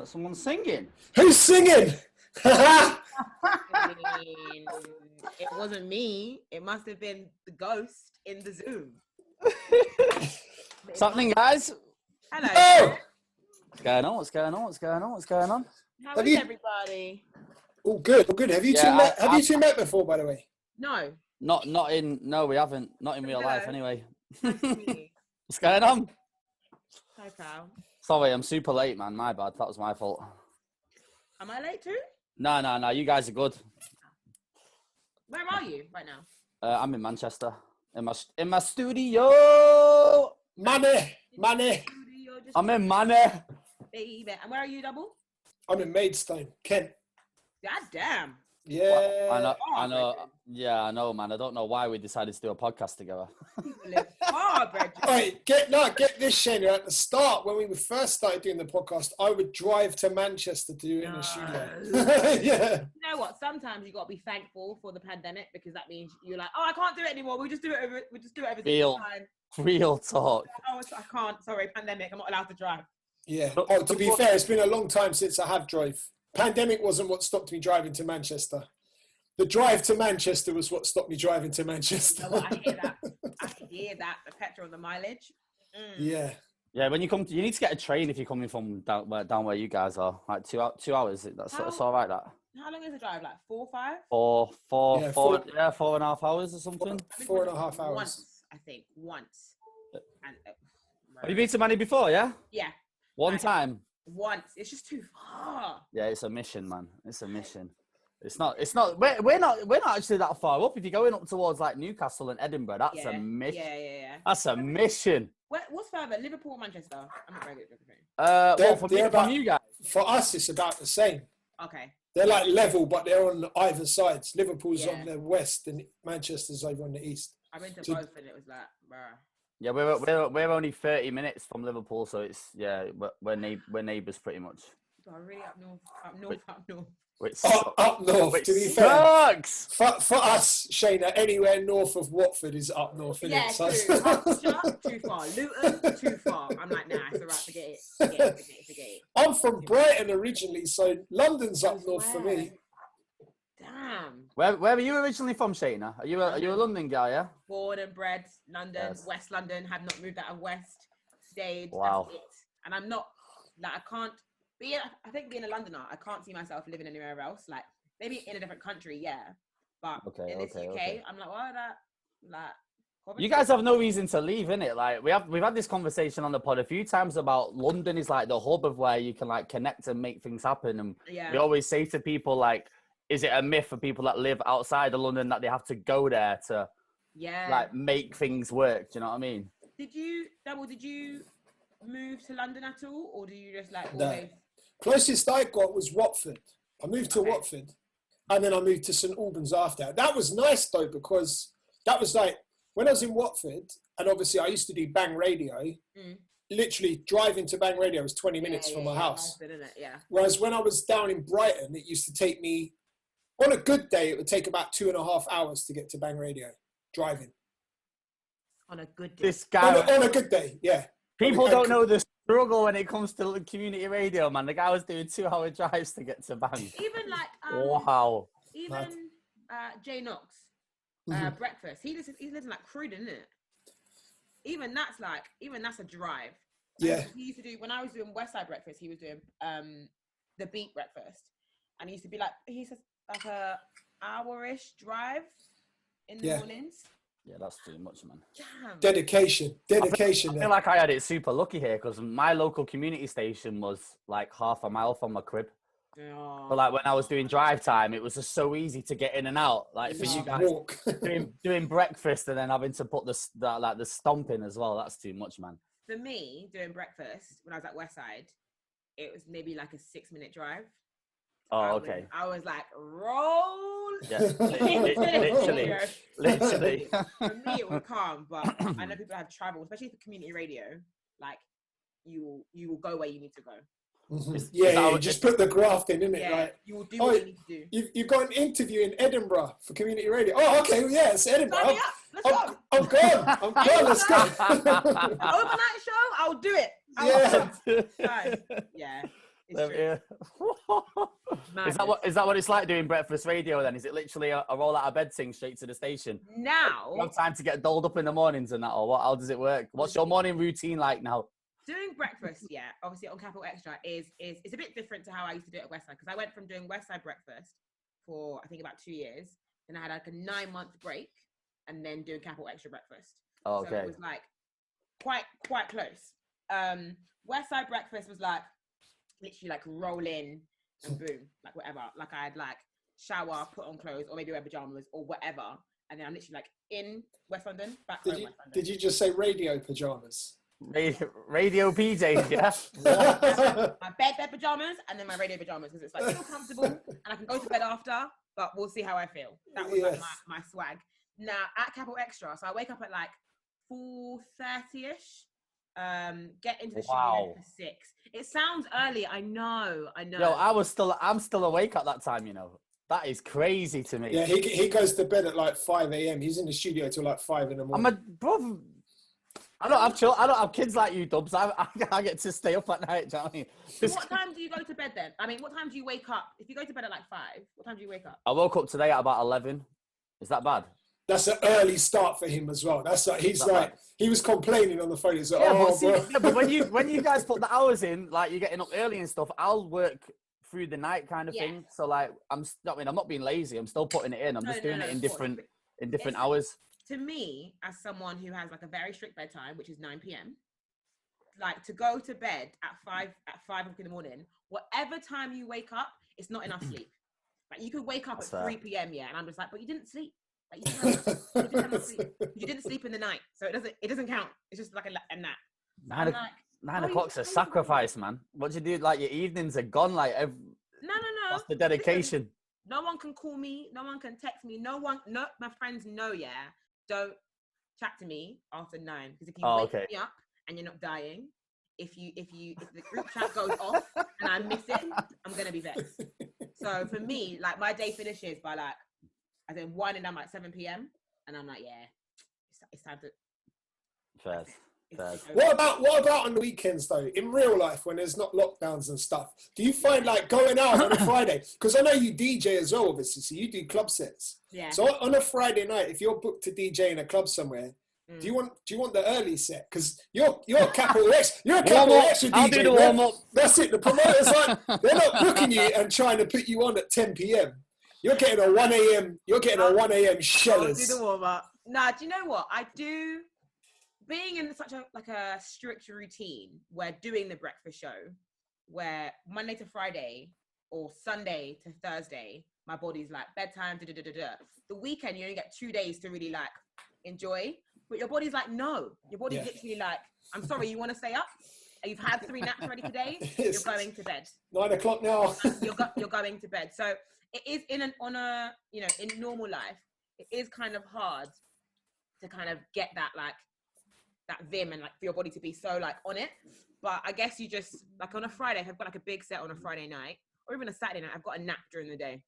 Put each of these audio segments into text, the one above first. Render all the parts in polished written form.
someone's singing. Who's singing? I mean, it wasn't me. It must have been the ghost in the Zoom. What's happening, guys? Hello. Oh! What's going on? What's going on? What's going on? What's going on? How Have is you- everybody? All good, all good. Have you two met? Have you two met before, by the way? No. Not in. No, we haven't. Not in real life, anyway. Nice to meet you. What's going on? Hi, pal. Sorry, I'm super late, man. My bad. That was my fault. Am I late too? No. You guys are good. Where are you right now? I'm in Manchester. In my studio. Money. Studio, just I'm in Money. baby. And where are you, Double? I'm in Maidstone, Kent. God damn. Yeah. I know. Yeah, I know, man. I don't know why we decided to do a podcast together. People live far, Bridget. Right, get this, Shayna. At the start, when we first started doing the podcast, I would drive to Manchester to do it in a studio. Yeah. You know what? Sometimes you got to be thankful for the pandemic because that means you're like, oh, I can't do it anymore. We just do it over time. Real talk. Oh, I can't. Sorry, pandemic. I'm not allowed to drive. Yeah. Oh, to be fair, it's been a long time since I have drove. Pandemic wasn't what stopped me driving to Manchester. The drive to Manchester was what stopped me driving to Manchester. You know what? I hear that. I hear that. The petrol and the mileage. Yeah. Yeah, when you come, you need to get a train if you're coming from down where you guys are. Like 2 hours. That's all right. That. How long is the drive? Like 4 or 5? Yeah, 4.5 hours or something. 4.5 hours. Once, I think. Once. And, Have you been to Manny before? Yeah. Yeah. One time. Once. It's just too far. Yeah, it's a mission, man. It's a mission. It's not. We're not actually that far up. If you're going up towards like Newcastle and Edinburgh, that's a mission. Yeah. That's a mission. What's further? Liverpool or Manchester? I'm not very good at everything. From you guys. For us, it's about the same. Okay. They're like level, but they're on either sides. Liverpool's on the west and Manchester's over on the east. I went to both and it was like, bruh. Yeah, we're only 30 minutes from Liverpool, so it's we're neighbours pretty much. So I'm really up north. Up north, Which to be fair. sucks. For us, Shayna, anywhere north of Watford is up north, isn't it? True. Hertfordshire, too far. Luton, too far. I'm like, nah, it's alright, forget it. I'm from Brighton originally, so London's up north for me. Damn. Where were you originally from, Shayna? Are you a London guy, yeah? Born and bred, London, Yes. West London, have not moved out of West, stayed, Wow. that's it. And I'm not, like, I think being a Londoner, I can't see myself living anywhere else. Like, maybe in a different country, yeah. But in this UK, I'm like, why that? Like, You guys have no reason to leave, innit? Like we've had this conversation on the pod a few times about London is like the hub of where you can like connect and make things happen. And we always say to people like, is it a myth for people that live outside of London that they have to go there to like make things work? Do you know what I mean? Did you move to London at all, or do you just like No. always? Closest I got was Watford. I moved to Watford, and then I moved to St Albans after. That was nice though, because that was like when I was in Watford, and obviously I used to do Bang Radio. Literally driving to Bang Radio was 20 minutes from my house. Whereas when I was down in Brighton, it used to take me, on a good day, it would take about 2.5 hours to get to Bang Radio driving. On a good day. This guy On a good day, yeah. People don't know the struggle when it comes to community radio, man. The guy was doing 2-hour drives to get to Bang. Even like wow. Even Jay Knox, breakfast. He lives in like Croydon, isn't it? Even that's a drive. Yeah. He used to do, when I was doing West Side breakfast, he was doing the Beat breakfast, and he used to be like, like a hour-ish drive in the mornings. Yeah, that's too much, man. Damn. Dedication. I feel like I had it super lucky here because my local community station was like half a mile from my crib. Oh. But like when I was doing drive time, it was just so easy to get in and out. Like for you guys doing breakfast and then having to put the stomp in as well. That's too much, man. For me, doing breakfast when I was at West Side, it was maybe like a 6-minute drive. Oh, okay. I was like, roll. Yeah, literally. For me, it was calm, but I know people have travel, especially for community radio. Like, you will go where you need to go. Yeah, you just put the graft in, innit? Yeah, Like, you will do what you need to do. You've got an interview in Edinburgh for community radio. Oh, okay, well, yeah, it's Edinburgh. Let's go. I'm gone. Let's go. Overnight show, I'll do it. Yeah. Is that what it's like doing breakfast radio then? Is it literally a roll out of bed thing straight to the station? Now You have time to get doled up in the mornings and that, or what? How does it work? What's your morning routine like now? Doing breakfast, yeah, obviously on Capital Xtra is a bit different to how I used to do it at Westside, because I went from doing Westside breakfast for I think about 2 years, then I had like a 9-month break, and then doing Capital Xtra breakfast. Oh, okay. So it was like quite close. Westside breakfast was like literally like roll in and boom, like whatever. Like I'd like shower, put on clothes, or maybe wear pajamas or whatever, and then I'm literally like in West London, back home West London. Did you just say radio pajamas? Radio PJs, yeah. My bed pajamas and then my radio pajamas, because it's like feel comfortable and I can go to bed after, but we'll see how I feel. That was like my swag. Now at Capital Xtra, so I wake up at like 4:30ish. Get into the studio for 6. It sounds early, I know. Yo, I'm still awake at that time, you know. That is crazy to me. Yeah, he goes to bed at like 5 a.m. He's in the studio till like 5 in the morning. I don't have kids like you, Dubs. I get to stay up at night. Do you know what I mean? What time do you go to bed then? I mean, what time do you wake up? If you go to bed at like 5, what time do you wake up? I woke up today at about 11. Is that bad? That's an early start for him as well. That's like he was complaining on the phone. He's like, but when you guys put the hours in, like you're getting up early and stuff, I'll work through the night kind of thing. So like I'm not being lazy. I'm still putting it in. I'm just doing it in different hours. To me, as someone who has like a very strict bedtime, which is 9 p.m, like to go to bed at 5 o'clock in the morning, whatever time you wake up, it's not enough sleep. Like you could wake up at 3 p.m, and I'm just like, but you didn't sleep. Like you didn't sleep. You didn't sleep in the night, so it doesn't count. It's just like a nap. 9 o'clock's a sacrifice, man. What do you do? Like your evenings are gone. Like no. That's the dedication. Listen, no one can call me. No one can text me. No, my friends know. Yeah, don't chat to me after 9, because if you wake me up and you're not dying, if the group chat goes off and I miss it, I'm gonna be vexed. So for me, like my day finishes by like, I then winding down like 7 p.m, and I'm like, yeah, it's time to. Fair. What about on the weekends though? In real life, when there's not lockdowns and stuff, do you find like going out on a Friday? Because I know you DJ as well, obviously, so you do club sets. Yeah. So on a Friday night, if you're booked to DJ in a club somewhere, do you want the early set? Because you're a Capital X, you're a Capital Xtra DJ. I'll do the warm up. That's it. The promoters they're not booking you and trying to put you on at 10 p.m. You're getting a 1 a.m. You're getting a 1 a.m. shellers. I'll do the warm up. Nah, do you know what I do? Being in such a strict routine, where doing the breakfast show, where Monday to Friday or Sunday to Thursday, my body's like bedtime. The weekend you only get 2 days to really like enjoy, but your body's like no. Your body's literally like, I'm sorry, you want to stay up? You've had 3 naps already today. You're going to bed. 9 o'clock now. You're going to bed. So it is in normal life, it is kind of hard to kind of get that like that vim and like for your body to be so like on it. But I guess you just like on a Friday, if I've got like a big set on a Friday night or even a Saturday night, I've got a nap during the day.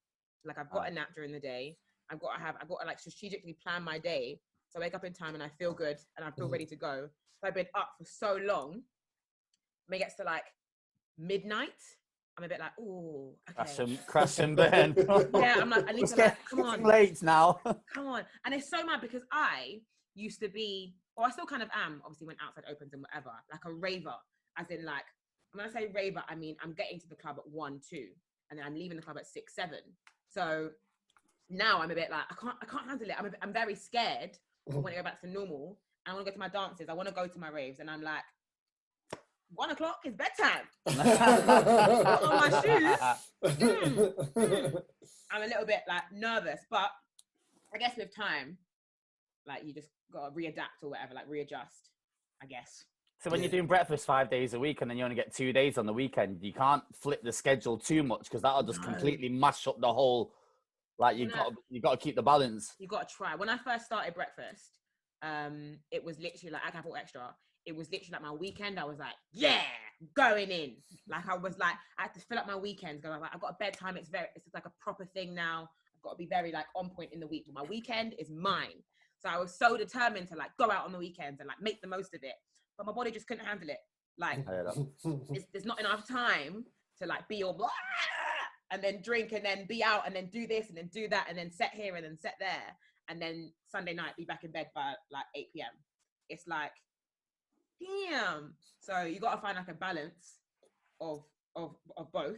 Like I've got a nap during the day. I've got to like strategically plan my day. So I wake up in time and I feel good and I feel ready to go. So I've been up for so long. When it gets to like midnight, I'm a bit like, oh, okay. Crash and burn. Yeah, I'm like, I need to like, come on. It's late now. Come on. And it's so mad because I used to be, or I still kind of am, obviously when outside opens and whatever, like a raver, as in like, when I say raver, I mean, I'm getting to the club at 1, 2, and then I'm leaving the club at 6, 7. So now I'm a bit like, I can't handle it. I'm very scared of when I go back to normal. And I want to go to my dances. I want to go to my raves. And I'm like, 1 o'clock is bedtime. Put on my shoes. I'm a little bit like nervous, but I guess with time, like you just got to readapt or whatever, like readjust, I guess. So when you're doing breakfast 5 days a week and then you only get 2 days on the weekend, you can't flip the schedule too much because that'll just completely mash up the whole. Like you got to keep the balance. You got to try. When I first started breakfast, it was literally like at Capital Xtra. It was literally like my weekend. I was like, yeah, going in. Like I was like, I had to fill up my weekends. Because I was like, I've got a bedtime. It's like a proper thing now. I've got to be very like on point in the week. But my weekend is mine. So I was so determined to like go out on the weekends and like make the most of it. But my body just couldn't handle it. Like there's not enough time to like be all blah, and then drink and then be out and then do this and then do that and then set here and then set there and then Sunday night be back in bed by like 8 p.m. It's like, damn. So you got to find like a balance of both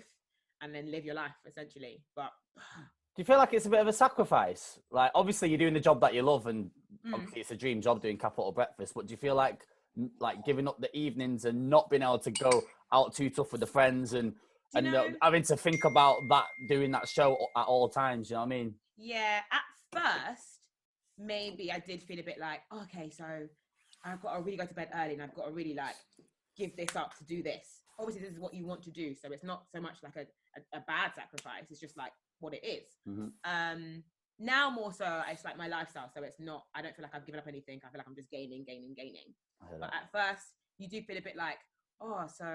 and then live your life essentially. But do you feel like it's a bit of a sacrifice? Like, obviously you're doing the job that you love and obviously it's a dream job doing Capital Breakfast, but do you feel like giving up the evenings and not being able to go out too tough with the friends and having to think about that, doing that show at all times, you know what I mean? Yeah, at first, maybe I did feel a bit like, okay, so I've got to really go to bed early and I've got to really like give this up to do this. Obviously, this is what you want to do, so it's not so much like a bad sacrifice. It's just like what it is. Mm-hmm. Now more so, it's like my lifestyle, so it's not. I don't feel like I've given up anything. I feel like I'm just gaining. But at first, you do feel a bit like, oh, so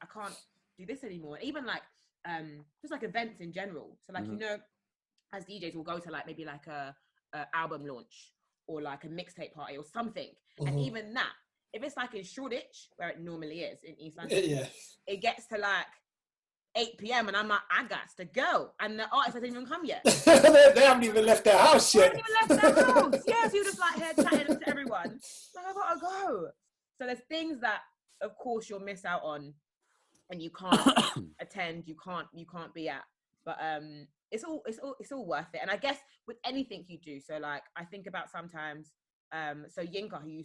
I can't do this anymore. Even like just like events in general. So like as DJs, we'll go to like maybe like a album launch or like a mixtape party or something, and even that. If it's like in Shoreditch, where it normally is in East London, it gets to like 8 p.m. and I'm like, I got to go. And the artist hasn't even come yet. They haven't even left their house yet. They haven't even left their house. Yeah, so you're just like here chatting to everyone. Like, I gotta go. So there's things that, of course, you'll miss out on and you can't attend, you can't be at. But it's all worth it. And I guess with anything you do, so like I think about sometimes. So Yinka, who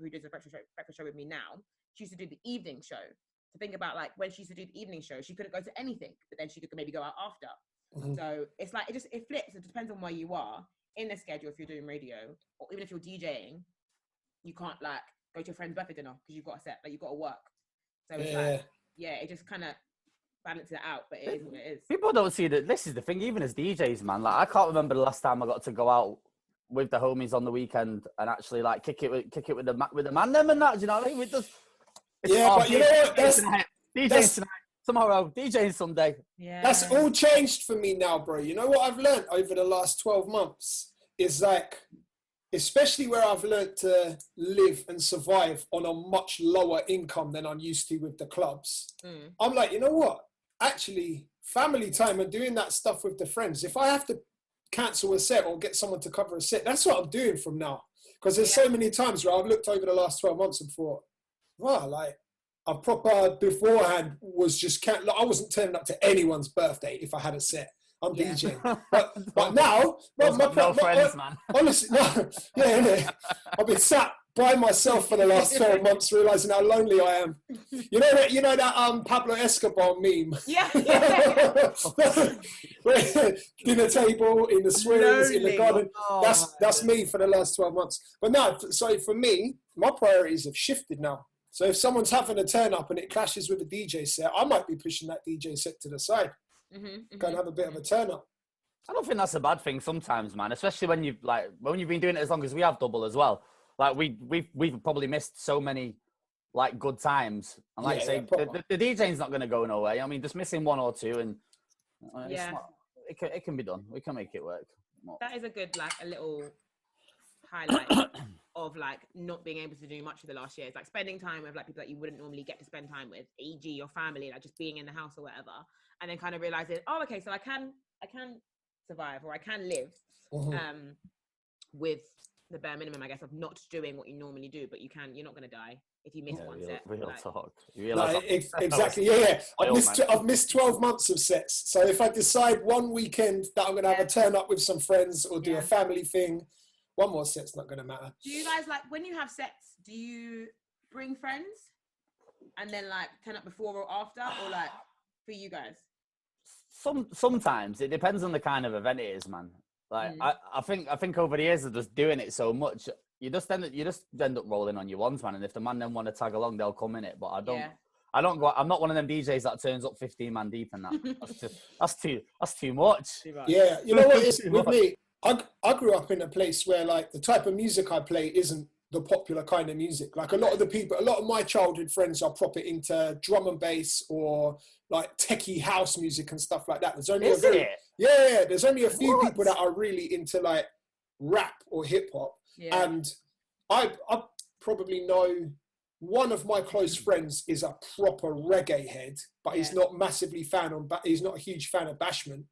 does a breakfast show with me now, she used to do the evening show. To think about like when she used to do the evening show, she couldn't go to anything, but then she could maybe go out after. So it's like it flips. It depends on where you are in the schedule. If you're doing radio or even if you're DJing, you can't like go to your friend's birthday dinner because you've got a set, like you've got to work. So it's like it just kind of balances it out. But it is what it is. People don't see that. This is the thing. Even as DJs, man, like I can't remember the last time I got to go out with the homies on the weekend and actually like kick it with the man them and that. Do you know what I mean? But you know what? DJing tonight, tomorrow, DJing Sunday. Yeah, that's all changed for me now, bro. You know what I've learned over the last 12 months is like, especially where I've learned to live and survive on a much lower income than I'm used to with the clubs. I'm like, you know what? Actually, family time and doing that stuff with the friends. If I have to cancel a set or get someone to cover a set, that's what I'm doing from now, because there's so many times where I've looked over the last 12 months and thought, wow, like a proper beforehand was just like, I wasn't turning up to anyone's birthday if I had a set. I'm DJing, but now no friends, man. Honestly, I've been sat by myself for the last 12 months, realizing how lonely I am. You know that Pablo Escobar meme. Yeah. Dinner table in the swings in the garden. That's me for the last 12 months. But no, so for me, my priorities have shifted now. So if someone's having a turn up and it clashes with a DJ set, I might be pushing that DJ set to the side. Go and have a bit of a turn up. I don't think that's a bad thing sometimes, man. Especially when you've been doing it as long as we have, Dubl, as well. Like we've probably missed so many like good times, and like the DJing's not going to go nowhere. I mean, just missing one or two, and it can be done. We can make it work. That is a good like a little highlight of like not being able to do much for the last year. It's like spending time with like people that you wouldn't normally get to spend time with, e.g. your family, like just being in the house or whatever, and then kind of realizing, oh, okay, so I can survive or I can live with the bare minimum, I guess, of not doing what you normally do, but you're not going to die if you miss one set. Real like, talk. Exactly. Yeah. I've missed 12 months of sets. So if I decide one weekend that I'm going to have a turn up with some friends or do a family thing, one more set's not going to matter. Do you guys like when you have sets? Do you bring friends and then like turn up before or after, or like for you guys? Sometimes it depends on the kind of event it is, man. Like I think over the years of just doing it so much, you just end up rolling on your ones, man. And if the man then want to tag along, they'll come in it. But I don't go. I'm not one of them DJs that turns up 15 man deep and that. That's too much. Yeah, you know what it is with me. I grew up in a place where like the type of music I play isn't the popular kind of music. Like a lot of my childhood friends are proper into drum and bass or like techie house music and stuff like that. There's only there's only a few people that are really into like rap or hip hop. And I probably know one of my close friends is a proper reggae head, but he's not massively he's not a huge fan of Bashment.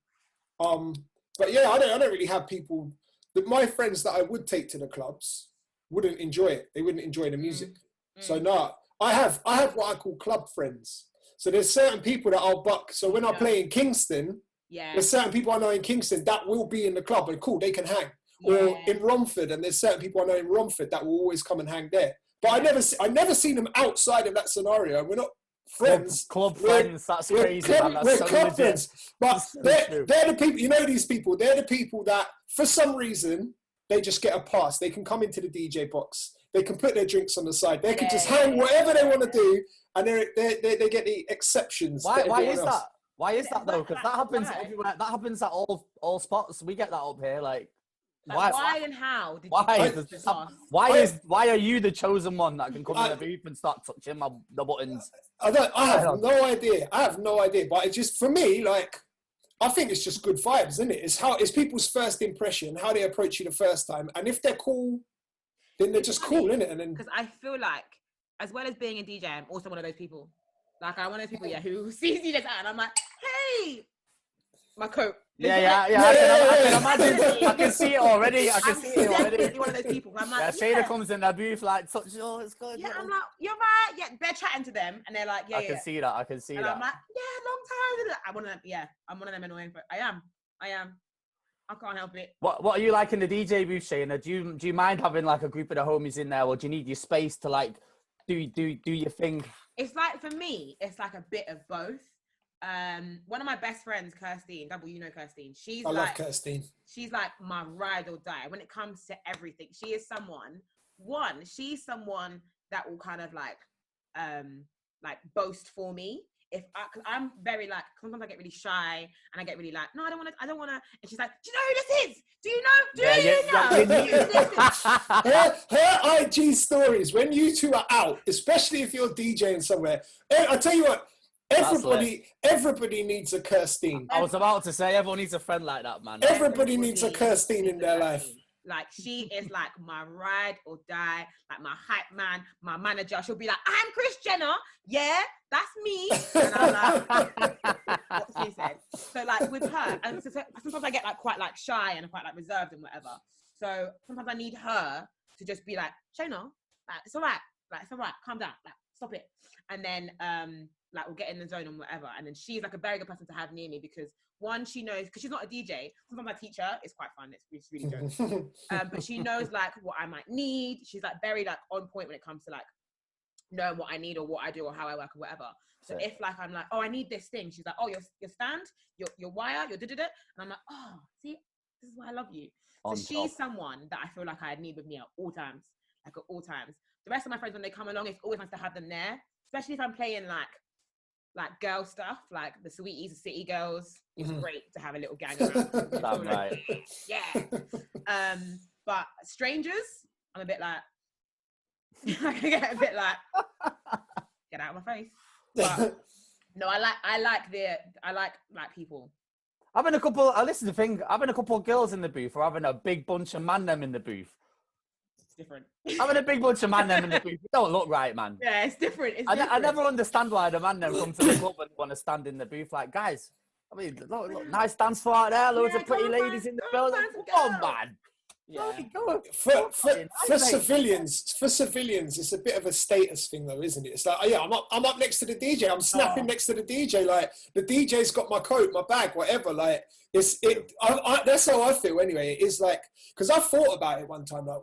But yeah, I don't really have people that my friends that I would take to the clubs wouldn't enjoy it. They wouldn't enjoy the music. So no, I have what I call club friends. So there's certain people that I'll buck. So when I play in Kingston, there's certain people I know in Kingston that will be in the club and cool, they can hang. Or in Romford, and there's certain people I know in Romford that will always come and hang there. But I never seen them outside of that scenario. We're not friends. Club friends, that's crazy. We're club friends. But they're the people, you know these people, they're the people that, for some reason, they just get a pass. They can come into the DJ box. They can put their drinks on the side. They can just hang whatever they want to do, and they get the exceptions. Why is that? Why is that though? Because that happens everywhere. That happens at all spots. We get that up here. Like why and how? Why are you the chosen one that can come in the booth and start touching the buttons? I have no idea. But it's just, for me, like, I think it's just good vibes, isn't it? It's people's first impression, how they approach you the first time, and if they're cool, then they're just cool, innit? And then because I feel like, as well as being a DJ, I'm also one of those people. Like, I'm one of those people, who sees DJs out and I'm like, hey, my coat. I can imagine. I can see it already. I'm definitely one of those people. I'm like, Shayna comes in the booth like, it's good. Yeah, I'm like, you're right. Yeah, they're chatting to them, and they're like, I can see that. and I'm like, long time. I'm one of them annoying, but I am. I can't help it. What are you like in the DJ booth, Shayna? Do you mind having like a group of the homies in there, or do you need your space to like do your thing? It's like, for me, it's like a bit of both. One of my best friends, Kirsteen, Dubl, you know Kirsteen. I love Kirsteen. She's like my ride or die when it comes to everything. She is someone that will kind of like boast for me. Cause I'm very like, sometimes I get really shy and I get really like, no, I don't want to. And she's like, do you know who this is? Do you know? Her IG stories, when you two are out, especially if you're DJing somewhere, I tell you what, everybody needs a Kirsteen. I was about to say, everyone needs a friend like that, man. Everybody needs a Kirsteen in their life. Like, she is like my ride or die, like my hype man, my manager. She'll be like, I'm Kris Jenner. Yeah, that's me. And I'm like, what she said. So like with her, and so sometimes I get like quite like shy and quite like reserved and whatever. So sometimes I need her to just be like, Shayna, like, it's all right. Like, it's all right. Calm down. Like, stop it. And then like, we'll get in the zone and whatever. And then she's like a very good person to have near me because, one, she knows, because she's not a DJ. Sometimes I teach her. It's quite fun. It's really good. But she knows like what I might need. She's like very like on point when it comes to like knowing what I need or what I do or how I work or whatever. So if like I'm like, oh, I need this thing, she's like, oh, your stand, your wire, your da-da-da. And I'm like, oh, see, this is why I love you. So she's someone that I feel like I need with me at all times. Like, at all times. The rest of my friends, when they come along, it's always nice to have them there. Especially if I'm playing like girl stuff, like the Sweeties, the City Girls. It's great to have a little gang around. That's right. Yeah. But strangers, I'm a bit like, I can get a bit like, get out of my face. But no, I like people. Having a couple of girls in the booth, or having a big bunch of man them in the booth. Different. Having a big bunch of man them in the booth, it don't look right, man. Yeah, it's different. I never understand why the man them come to the club and want to stand in the booth. Like, guys, I mean, look, nice dance floor out there, loads of pretty ladies in the building. Come on, man. Yeah. For civilians, it's a bit of a status thing, though, isn't it? It's like, I'm up next to the DJ. I'm snapping next to the DJ. Like, the DJ's got my coat, my bag, whatever. Like, that's how I feel anyway. It is like, because I thought about it one time. Like,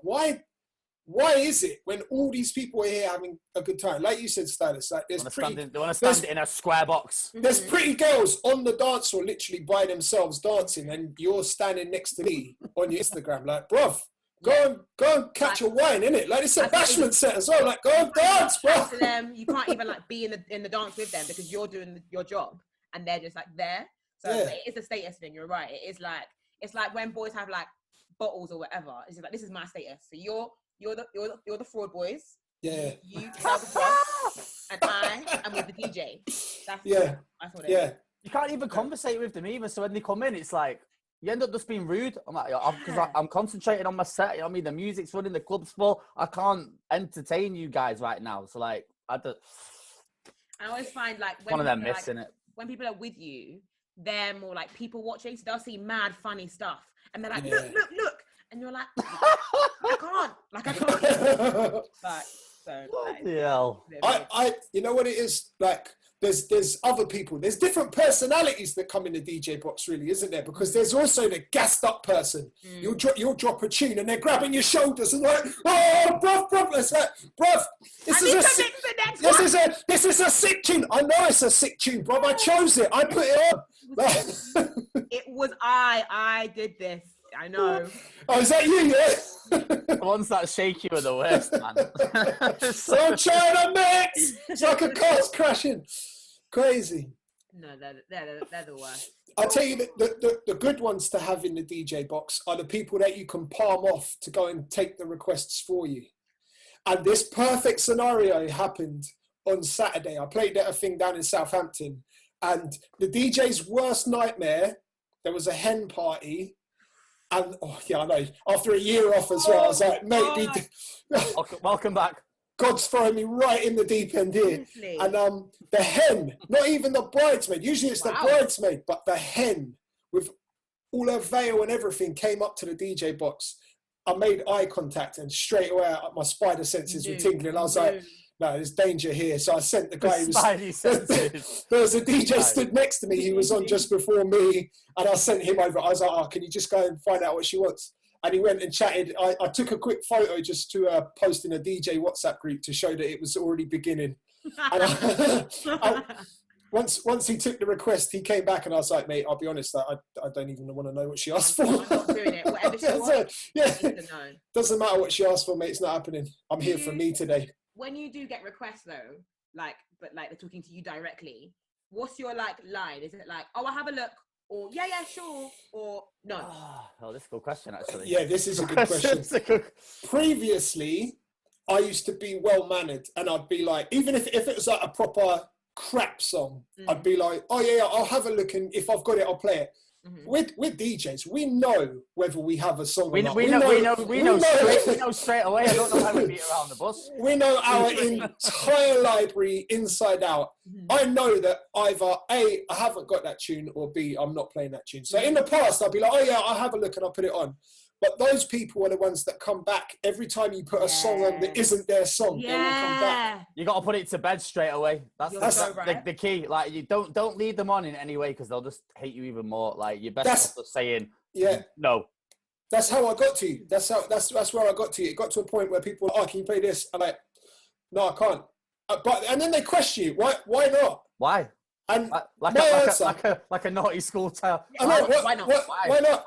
why is it when all these people are here having a good time? Like you said, Stylist, like they want to stand in a square box. There's pretty girls on the dance floor literally by themselves dancing, and you're standing next to me on your Instagram. Like, bruv, go and catch a wine, innit? Like, it's a bashment set as well. Like, go and dance, bro. To them, you can't even like be in the dance with them because you're doing your job and they're just like there. So it is a status thing. You're right. It's like when boys have like bottles or whatever. It's just like, this is my status. So you're the fraud boys. Yeah. You tell the drugs, and I am with the DJ. That's what yeah. You can't even conversate with them either. So when they come in, it's like, you end up just being rude. I'm like, because I'm concentrating on my set. You know what I mean? The music's running, the club's full. I can't entertain you guys right now. So like, I always find like one of them missing it. When people are with you, they're more like people watching. So they'll see mad funny stuff, and they're like, look, and you're like, I can't. Like, so I you know what it is like. There's other people. There's different personalities that come in the DJ box, really, isn't there? Because there's also the gassed up person. You'll drop a tune and they're grabbing your shoulders and like, oh, bruv. It's like, bruv, this is a sick tune. I know it's a sick tune, bruv. I chose it. I put it on. It was I did this. I know. Oh, is that you? Yeah. The ones that shake you are the worst, man. So I'm trying to mix. It's like a car's crashing. Crazy. No, they're the worst. I'll tell you the good ones to have in the DJ box are the people that you can palm off to go and take the requests for you. And this perfect scenario happened on Saturday. I played at a thing down in Southampton, and the DJ's worst nightmare, there was a hen party. And, I know, after a year off as well, I was like, mate, welcome back. God's throwing me right in the deep end here. Honestly. And the hen, not even the bridesmaid, usually it's the bridesmaid, but the hen with all her veil and everything came up to the DJ box. I made eye contact and straight away my spider senses were tingling. I was like, no, there's danger here. So I sent the guy. There was a DJ stood next to me. He was on just before me, and I sent him over. I was like, can you just go and find out what she wants? And he went and chatted. I took a quick photo just to post in a DJ WhatsApp group to show that it was already beginning. And once he took the request, he came back and I was like, mate, I'll be honest, I don't even want to know what she asked for. I'm not doing it. Whatever she wants, doesn't matter what she asked for, mate. It's not happening. I'm here for me today. When you do get requests though, but they're talking to you directly, what's your line? Is it like, oh, I'll have a look, or yeah, sure, or no? Oh, this is a good question, actually. Yeah, this is a good question. Previously, I used to be well-mannered, and I'd be like, even if it was like a proper crap song, I'd be like, oh yeah, I'll have a look, and if I've got it, I'll play it. Mm-hmm. With DJs, we know whether we have a song or not. We know straight away. I don't know how we beat around the bush. We know our entire library inside out. Mm-hmm. I know that either A, I haven't got that tune, or B, I'm not playing that tune. So in the past, I'd be like, oh yeah, I'll have a look and I'll put it on. But those people are the ones that come back every time you put a song on that isn't their song. They will come back. You got to put it to bed straight away. That's the key. Like, you don't lead them on in any way, because they'll just hate you even more. Like, you're best off saying no. That's how I got to you. That's where I got to you. It got to a point where people were like, oh, can you play this? I'm like, no, I can't. And then they question you. Why not? Why? And like a naughty school child. Why not? Why not?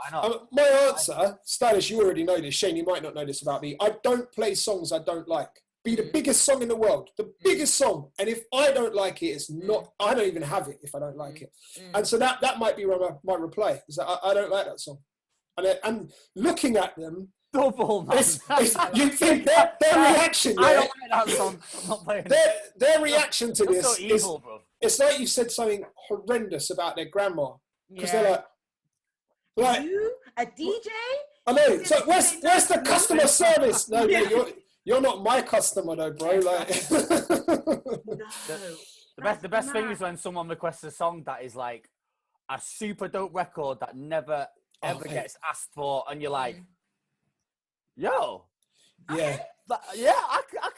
My answer, Stylish, you already know this. Shane, you might not know this about me. I don't play songs I don't like. Be the biggest song in the world, the biggest song. And if I don't like it, it's not. I don't even have it if I don't like it. And so that might be my reply. Is that I don't like that song. And looking at them, Dubl, man. You think their reaction? I don't like that song. I'm not playing their reaction to this so evil, bro. It's like you said something horrendous about their grandma, because they're like you a DJ? I know. So where's the customer service? No, you're not my customer though, bro. Like the best thing is when someone requests a song that is like a super dope record that never ever gets asked for, and you're like, yo. Yeah. I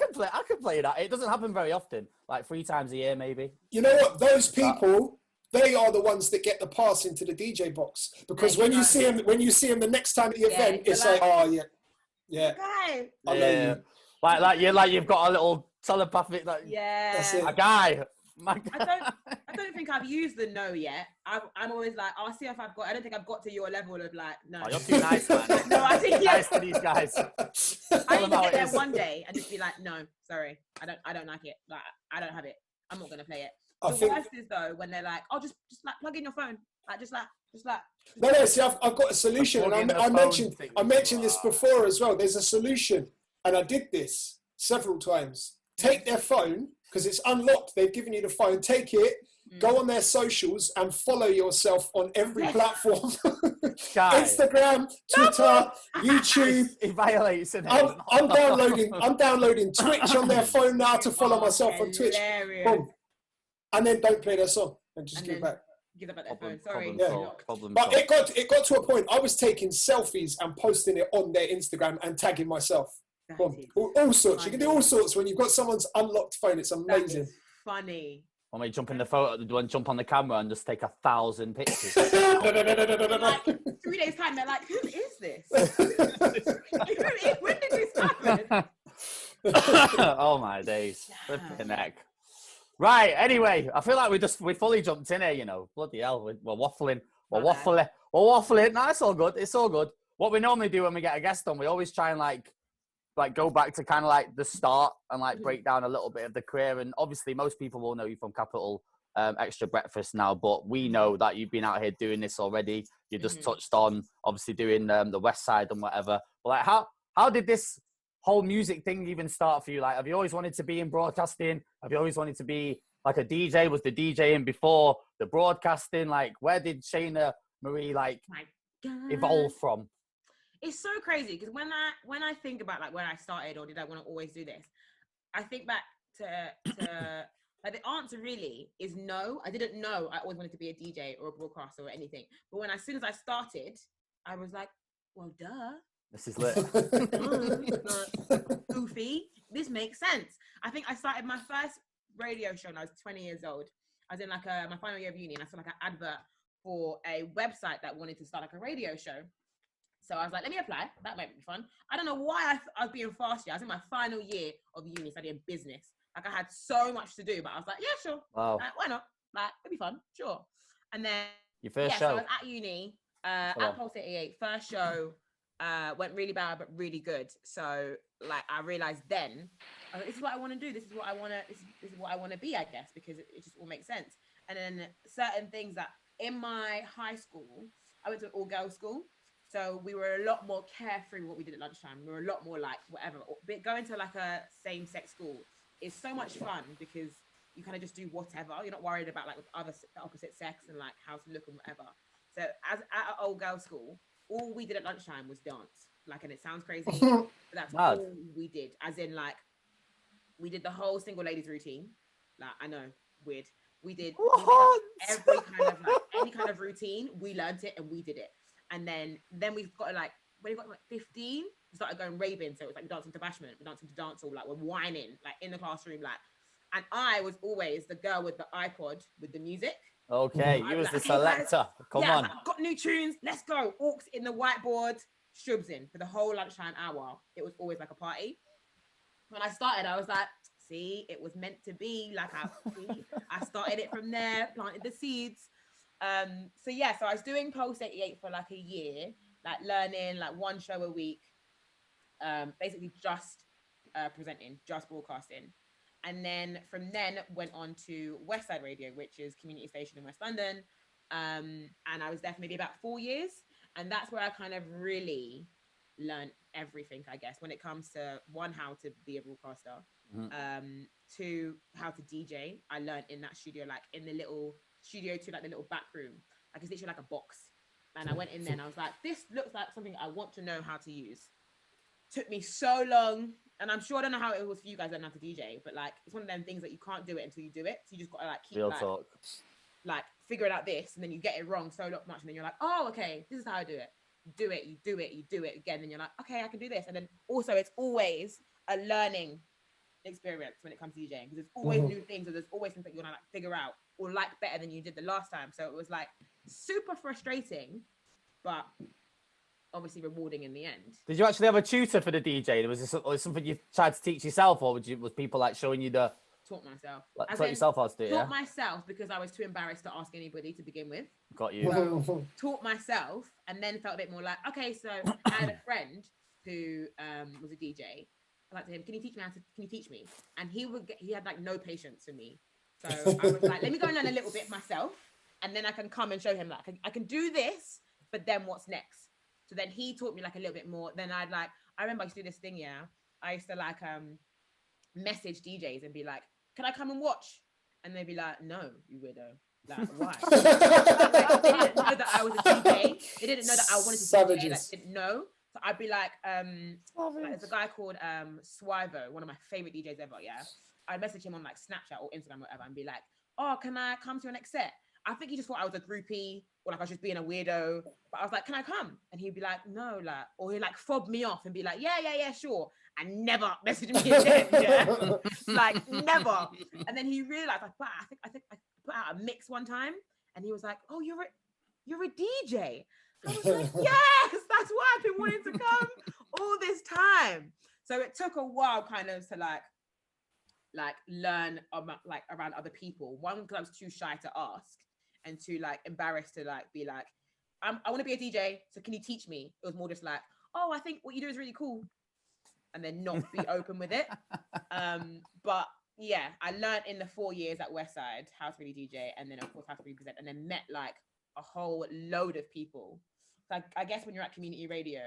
can play that. It doesn't happen very often, like 3 times a year maybe. You know what? Those people, they are the ones that get the pass into the DJ box, because when you see them the next time at the event, it's like, oh yeah, guy. I know you. Like you've got a little telepathic, that's it. A guy. I don't think I've used the no yet. I'm always like, I'll see if I've got. I don't think I've got to your level of like no. Oh, you're too nice, man. No, I think nice to these guys. I need to get there one day and just be like, no, sorry, I don't like it. Like, I don't have it. I'm not gonna play it. The worst is though when they're like, oh, just like plug in your phone, just like. No. See, I've got a solution, and I mentioned this before as well. There's a solution, and I did this several times. Take their phone, because it's unlocked. They've given you the phone. Take it, Go on their socials and follow yourself on every platform. Instagram, Twitter, YouTube. It violates it. I'm downloading Twitch on their phone now to follow myself on Twitch. Boom. And then don't play their song and just give it back. Give up at their phone. Sorry. But it got to a point. I was taking selfies and posting it on their Instagram and tagging myself. All sorts. You can do all sorts when you've got someone's unlocked phone. It's amazing. Funny. Or maybe jump in the photo, jump on the camera and just take 1,000 pictures. Like 3 days time, they're like, "Who is this? When did this happen?" Oh my days! Flipping neck. Right. Anyway, I feel like we fully jumped in here. You know, bloody hell, we're waffling. We're waffling. No, it's all good. It's all good. What we normally do when we get a guest on, we always try and like go back to kind of like the start and like break down a little bit of the career. And obviously most people will know you from Capital Xtra Breakfast now, but we know that you've been out here doing this already. You just touched on obviously doing the West Side and whatever. But like how did this whole music thing even start for you? Like, have you always wanted to be in broadcasting? Have you always wanted to be like a DJ? Was the DJing before the broadcasting? Like, where did Shayna Marie like evolve from? It's so crazy because when I think about like when I started or did I want to always do this, I think back to like the answer really is no. I didn't know I always wanted to be a DJ or a broadcaster or anything. But as soon as I started, I was like, well, duh. This is lit. Goofy. This makes sense. I think I started my first radio show when I was 20 years old. I was in like my final year of uni and I saw like an advert for a website that wanted to start like a radio show. So I was like, let me apply. That might be fun. I don't know why I was being fast here. I was in my final year of uni studying business. Like I had so much to do, but I was like, yeah, sure. Wow. Like, why not? Like, it'd be fun. Sure. And then your first show. So I was at uni, at Pulse 88, first show, went really bad, but really good. So like, I realized then, this is what I want to do. This is what I want to, this is what I want to be, I guess, because it just all makes sense. And then certain things that in my high school, I went to an all-girls school. So we were a lot more carefree with what we did at lunchtime. We were a lot more like whatever. But going to like a same-sex school is so much fun because you kind of just do whatever. You're not worried about like with the opposite sex and like how to look and whatever. So as at an old girls school, all we did at lunchtime was dance. Like, and it sounds crazy, but that's all we did. As in like, we did the whole single ladies routine. Like, I know, weird. We did every kind of like any kind of routine. We learned it and we did it. And then we've got like, when we got like 15, we started going raving. So it was like dancing to bashment, we're dancing to dancehall, like we're whining, like in the classroom, like. And I was always the girl with the iPod with the music. Okay, you was like, the selector. Come on. Like, got new tunes, let's go. Orcs in the whiteboard, Strubs in for the whole lunchtime hour. It was always like a party. When I started, I was like, see, it was meant to be. Like I started it from there, planted the seeds. So I was doing Pulse 88 for like a year, like learning like one show a week, basically just presenting, just broadcasting. And then from then went on to West Side Radio, which is community station in West London. And I was there for maybe about 4 years. And that's where I kind of really learned everything, I guess, when it comes to one, how to be a broadcaster, two, how to DJ. I learned in that studio, like in the little studio to like the little back room. Like it's literally like a box. And I went in there and I was like, this looks like something I want to know how to use. Took me so long. And I'm sure I don't know how it was for you guys learning how to DJ, but like it's one of them things that you can't do it until you do it. So you just gotta like keep like figuring out this, and then you get it wrong so much, and then you're like, oh, okay, this is how I do it. You do it again, and you're like, okay, I can do this. And then also it's always a learning experience when it comes to DJing, because there's always new things, or there's always things that you wanna like figure out or like better than you did the last time. So it was like super frustrating, but obviously rewarding in the end. Did you actually have a tutor for the DJ? Was this something you tried to teach yourself, or was people like showing you the? Taught myself. Like, taught yourself how to do it. Taught myself because I was too embarrassed to ask anybody to begin with. Got you. So, taught myself, and then felt a bit more like, okay, so I had a friend who was a DJ. I was like to him, can you teach me? And he had like no patience for me. So I was like, let me go and learn a little bit myself, and then I can come and show him like I can do this, but then what's next? So then he taught me like a little bit more. Then I remember I used to do this thing, I used to like message DJs and be like, can I come and watch? And they'd be like, no, you weirdo. Like, why? Like, they didn't know that I was a DJ. They didn't know that I wanted to DJ. Like, didn't know. So I'd be like, there's a guy called Swivo, one of my favorite DJs ever, yeah? I'd message him on like Snapchat or Instagram or whatever and be like, oh, can I come to your next set? I think he just thought I was a groupie or like I was just being a weirdo. But I was like, can I come? And he'd be like, no, like, or he'd like fob me off and be like, yeah, sure. And never message me again, yeah? Like, never. And then he realized, I think I put out a mix one time and he was like, oh, you're a DJ. I was like, yes, that's why I've been wanting to come all this time. So it took a while kind of to like learn about, like around other people. One, because I was too shy to ask, and too like embarrassed to like be like, I want to be a DJ, so can you teach me? It was more just like, oh, I think what you do is really cool, and then not be open with it. But yeah, I learned in the 4 years at Westside how to really DJ, and then of course how to represent, and then met like a whole load of people. So I guess when you're at community radio,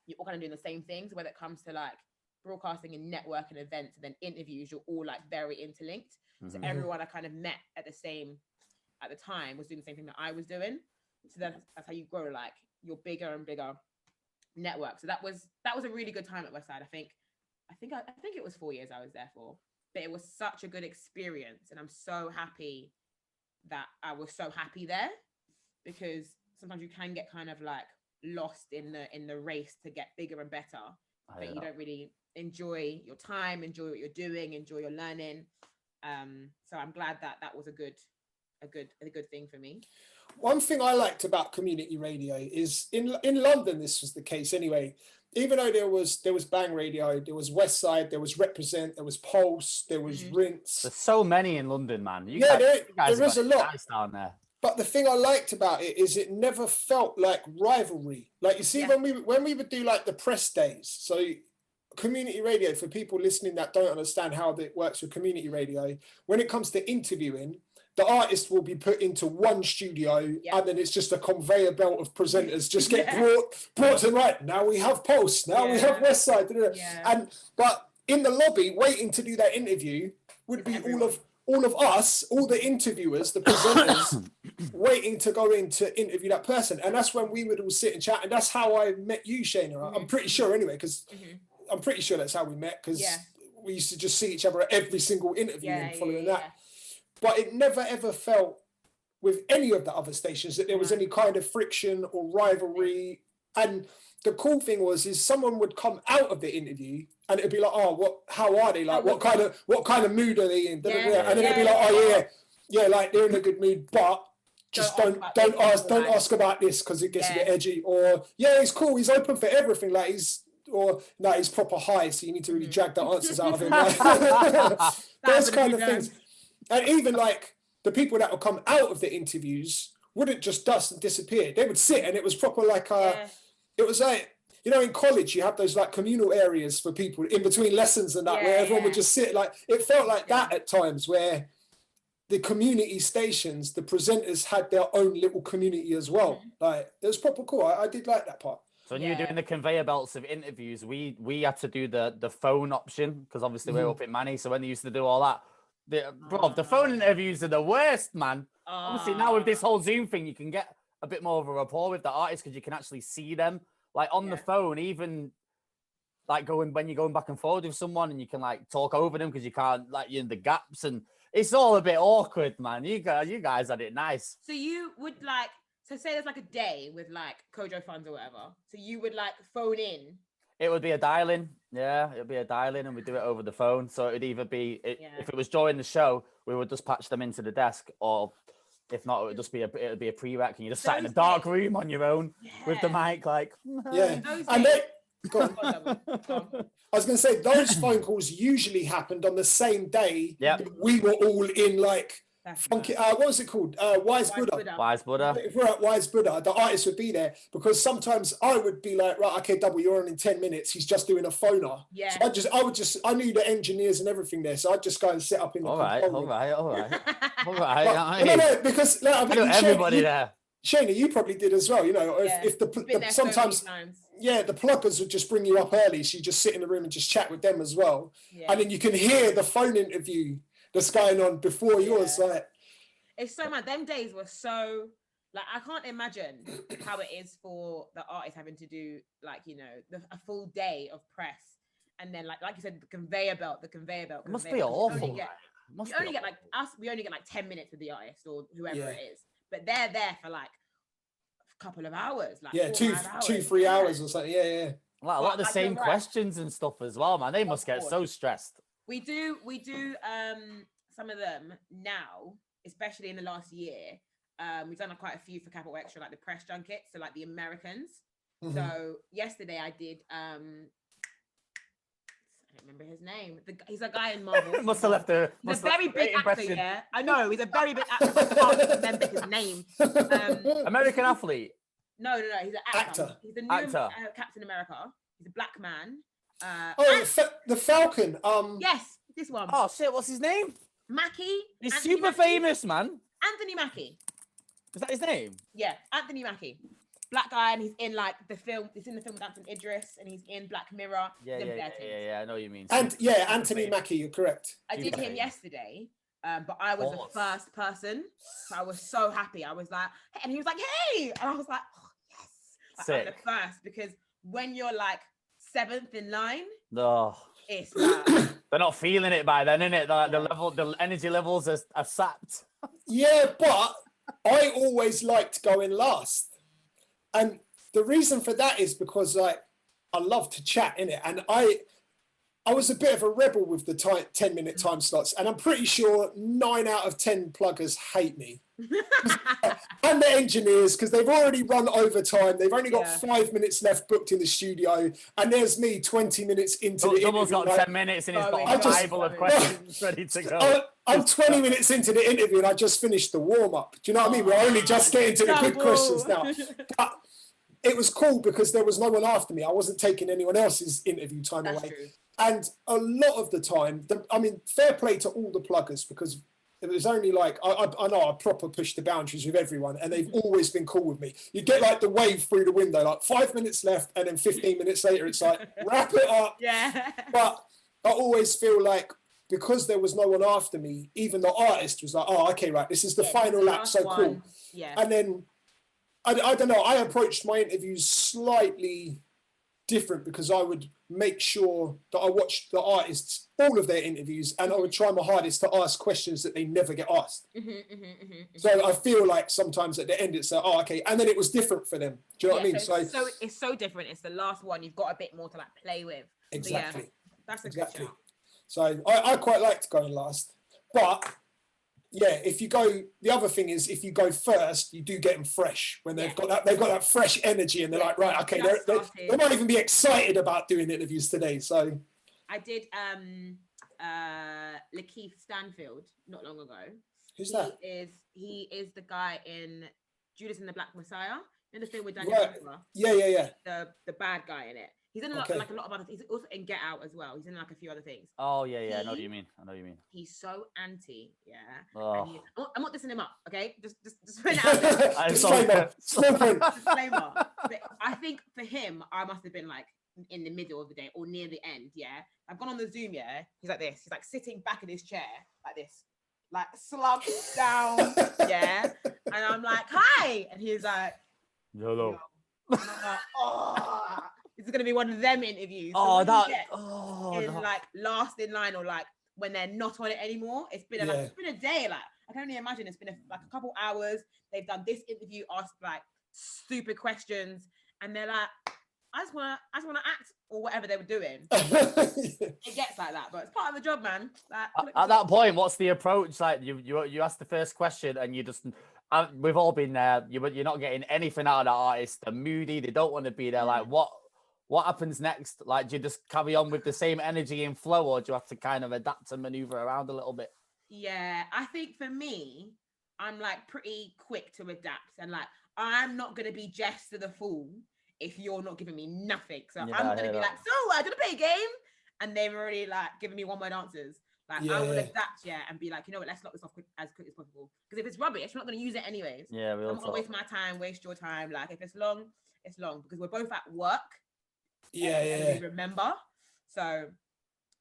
you're all kind of doing the same things, whether it comes to like broadcasting and network and events and then interviews, you're all like very interlinked. So everyone I kind of met at the time was doing the same thing that I was doing. So that's how you grow like your bigger and bigger network. So that was a really good time at Westside. I think it was 4 years I was there for, but it was such a good experience, and I'm so happy that I was so happy there, because sometimes you can get kind of like lost in the race to get bigger and better, but you don't really enjoy your time, enjoy what you're doing, enjoy your learning. So I'm glad that was a good thing for me. One thing I liked about community radio is in London, this was the case anyway. Even though there was Bang Radio, there was Westside, there was Represent, there was Pulse, there was Rinse. There's so many in London, man. There is a lot down there. But the thing I liked about it is it never felt like rivalry. Like, you see, when we would do like the press days, so community radio, for people listening that don't understand how it works with community radio, when it comes to interviewing, the artist will be put into one studio, and then it's just a conveyor belt of presenters just get brought to right. Now we have Pulse, now we have Westside. But in the lobby, waiting to do that interview would be all of us, all the interviewers, the presenters, waiting to go in to interview that person. And that's when we would all sit and chat. And that's how I met you, Shayna. I'm pretty sure anyway, because I'm pretty sure that's how we met, because we used to just see each other at every single interview and following that. But it never ever felt with any of the other stations that there was any kind of friction or rivalry. And the cool thing is someone would come out of the interview and it'd be like, oh, how are they? Like, what kind of mood are they in? And then it'd be like, like they're in a good mood, but just don't ask about this because it gets a bit edgy. Or he's cool, he's open for everything. Like he's proper high, so you need to really drag the answers out of him. Those kind of things. And even like the people that would come out of the interviews wouldn't just dust and disappear. They would sit, and it was proper like it was like, you know, in college you have those like communal areas for people in between lessons and that, where everyone would just sit. Like it felt like that at times, where the community stations, the presenters had their own little community as well. Like it was proper cool. I did like that part. So when you were doing the conveyor belts of interviews, we had to do the phone option, because obviously we're up in Manny. So when they used to do all that, the phone interviews are the worst, man. Obviously now with this whole Zoom thing, you can get a bit more of a rapport with the artists because you can actually see them. Like on the phone, even like when you're going back and forward with someone, and you can like talk over them because you can't, like, you're in the gaps, and it's all a bit awkward, man. You guys had it nice. So you would like, so say there's like a day with like Kojo funds or whatever. So you would like phone in. It would be a dial-in. Yeah, it would be a dial-in, and we'd do it over the phone. So it would either be, if it was during the show, we would just patch them into the desk, or if not, it would just be a pre-rec, and you just sat in a dark room on your own with the mic, like. And they, go on. I was going to say, those phone calls usually happened on the same day. We were all in like funky, what was it called? Wise Buddha. Wise Buddha. If we're at Wise Buddha, the artist would be there, because sometimes I would be like, right, okay, Dubl, you're on in 10 minutes. He's just doing a phoner. So I knew the engineers and everything there, so I'd just go and sit up in the all right. No, because like, I mean, everybody there. Shayna, you probably did as well. You know, if the sometimes, the pluggers would just bring you up early, so you just sit in the room and just chat with them as well, and then you can hear the phone interview. that's going on before yours. Like, it's so mad. Them days were so like, I can't imagine how it is for the artist having to do like, you know, a full day of press, and then like you said, the conveyor belt. It must be awful. We only get like 10 minutes with the artist or whoever it is, but they're there for like a couple of hours, like 2-3 hours or something. Like a lot of the same questions and stuff as well, man. They must get so stressed. We do some of them now, especially in the last year. We've done quite a few for Capital Xtra, like the press junket, so like the Americans. So yesterday I did I don't remember his name. He's a guy in Marvel. Must have left a very big actor, yeah. I know, he's a very big actor. I can't remember his name. American athlete. No, he's an actor. He's the new Captain America. He's a black man. The Falcon. Yes, this one. Oh shit, what's his name? Mackie. He's super famous, man. Anthony Mackie. Is that his name? Yeah, Anthony Mackie. Black guy, and he's in like the film. He's in the film with Anthony Idris, and he's in Black Mirror. Yeah, I know what you mean. And Anthony Mackie, you're correct. I did him yesterday, but I was the first person, so I was so happy. I was like, hey, and he was like, hey, and I was like, oh, yes, like, I'm the first, because when you're like 7th in line, it's they're not feeling it by then, innit? The energy levels are sapped. Yeah, but I always liked going last. And the reason for that is because like I love to chat, innit? And I was a bit of a rebel with the 10-minute time slots, and I'm pretty sure 9 out of 10 pluggers hate me. And the engineers, because they've already run overtime. They've only got 5 minutes left booked in the studio, and there's me 20 minutes into the interview. Someone's got 10 minutes and he's got a Bible of questions ready to go. I'm 20 minutes into the interview and I just finished the warm-up. Do you know what I mean? We're only just getting to the good questions now. But it was cool because there was no one after me. I wasn't taking anyone else's interview time away. True. And a lot of the time, fair play to all the pluggers, because it was only like, I know I proper pushed the boundaries with everyone, and they've always been cool with me. You get like the wave through the window, like 5 minutes left, and then 15 minutes later, it's like, wrap it up. Yeah. But I always feel like, because there was no one after me, even the artist was like, oh, okay, right, this is the final lap, so cool. Yeah. And then, I don't know, I approached my interviews slightly different, because I would make sure that I watched the artists, all of their interviews, and I would try my hardest to ask questions that they never get asked. So I feel like sometimes at the end it's like, oh, okay, and then it was different for them. Do you know what I mean? So it's so different. It's the last one. You've got a bit more to like play with. Exactly. So, that's a good shout. So I quite liked going last, but yeah, the other thing is, if you go first, you do get them fresh when they've got that fresh energy, and they're like, right, okay, they might even be excited about doing interviews today. So I did Lakeith Stanfield not long ago. Who's that? He is the guy in Judas and the Black Messiah, in the film with Daniel Craig. Yeah. The bad guy in it. He's in a lot of other things. He's also in Get Out as well. He's in like a few other things. Oh yeah. I know what you mean. He's so anti, yeah. Oh. I'm not dissing him up, okay? Just put it out there. Disclaimer. But I think for him, I must have been like in the middle of the day or near the end, yeah. I've gone on the Zoom, yeah. He's like this. He's like sitting back in his chair like this, like slumped down, yeah. And I'm like, hi, and he's like, hello. And I'm like, oh. This is going to be one of them interviews. Like last in line, or like when they're not on it anymore. It's been a day. Like I can only imagine it's been like a couple hours. They've done this interview, asked like stupid questions, and they're like, I just want to act, or whatever they were doing. It gets like that, but it's part of the job, man. Like, at that point, what's the approach? Like you ask the first question, and you just. We've all been there. You're not getting anything out of the artist. They're moody. They don't want to be there. Like what happens next? Like, do you just carry on with the same energy and flow, or do you have to kind of adapt and maneuver around a little bit? Yeah, I think for me, I'm like pretty quick to adapt, and like I'm not gonna be Jess to the fool if you're not giving me nothing. So I'm gonna be like, so I did play a game, and they've already like given me one-word answers. Like I will adapt, and be like, you know what, let's lock this off as quick as possible. Because if it's rubbish, we're not gonna use it anyways. Yeah, I'm not gonna waste my time, waste your time. Like if it's long, it's long, because we're both at work. And we remember. So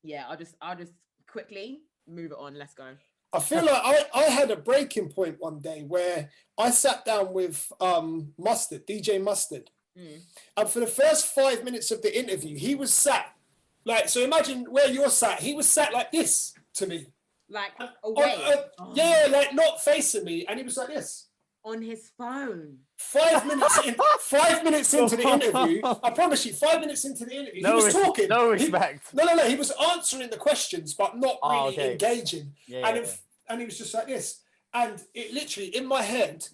yeah, I'll just quickly move it on. Let's go. I feel like I had a breaking point one day where I sat down with Mustard, DJ Mustard. And for the first 5 minutes of the interview, he was sat, like, so imagine where you're sat. He was sat like this to me. Like, away? Yeah, like not facing me. And he was like this. On his phone. 5 minutes into the interview, I promise you, 5 minutes into the interview, he was talking. No respect. He was answering the questions, but not really engaging. And he was just like this. And it literally, in my head,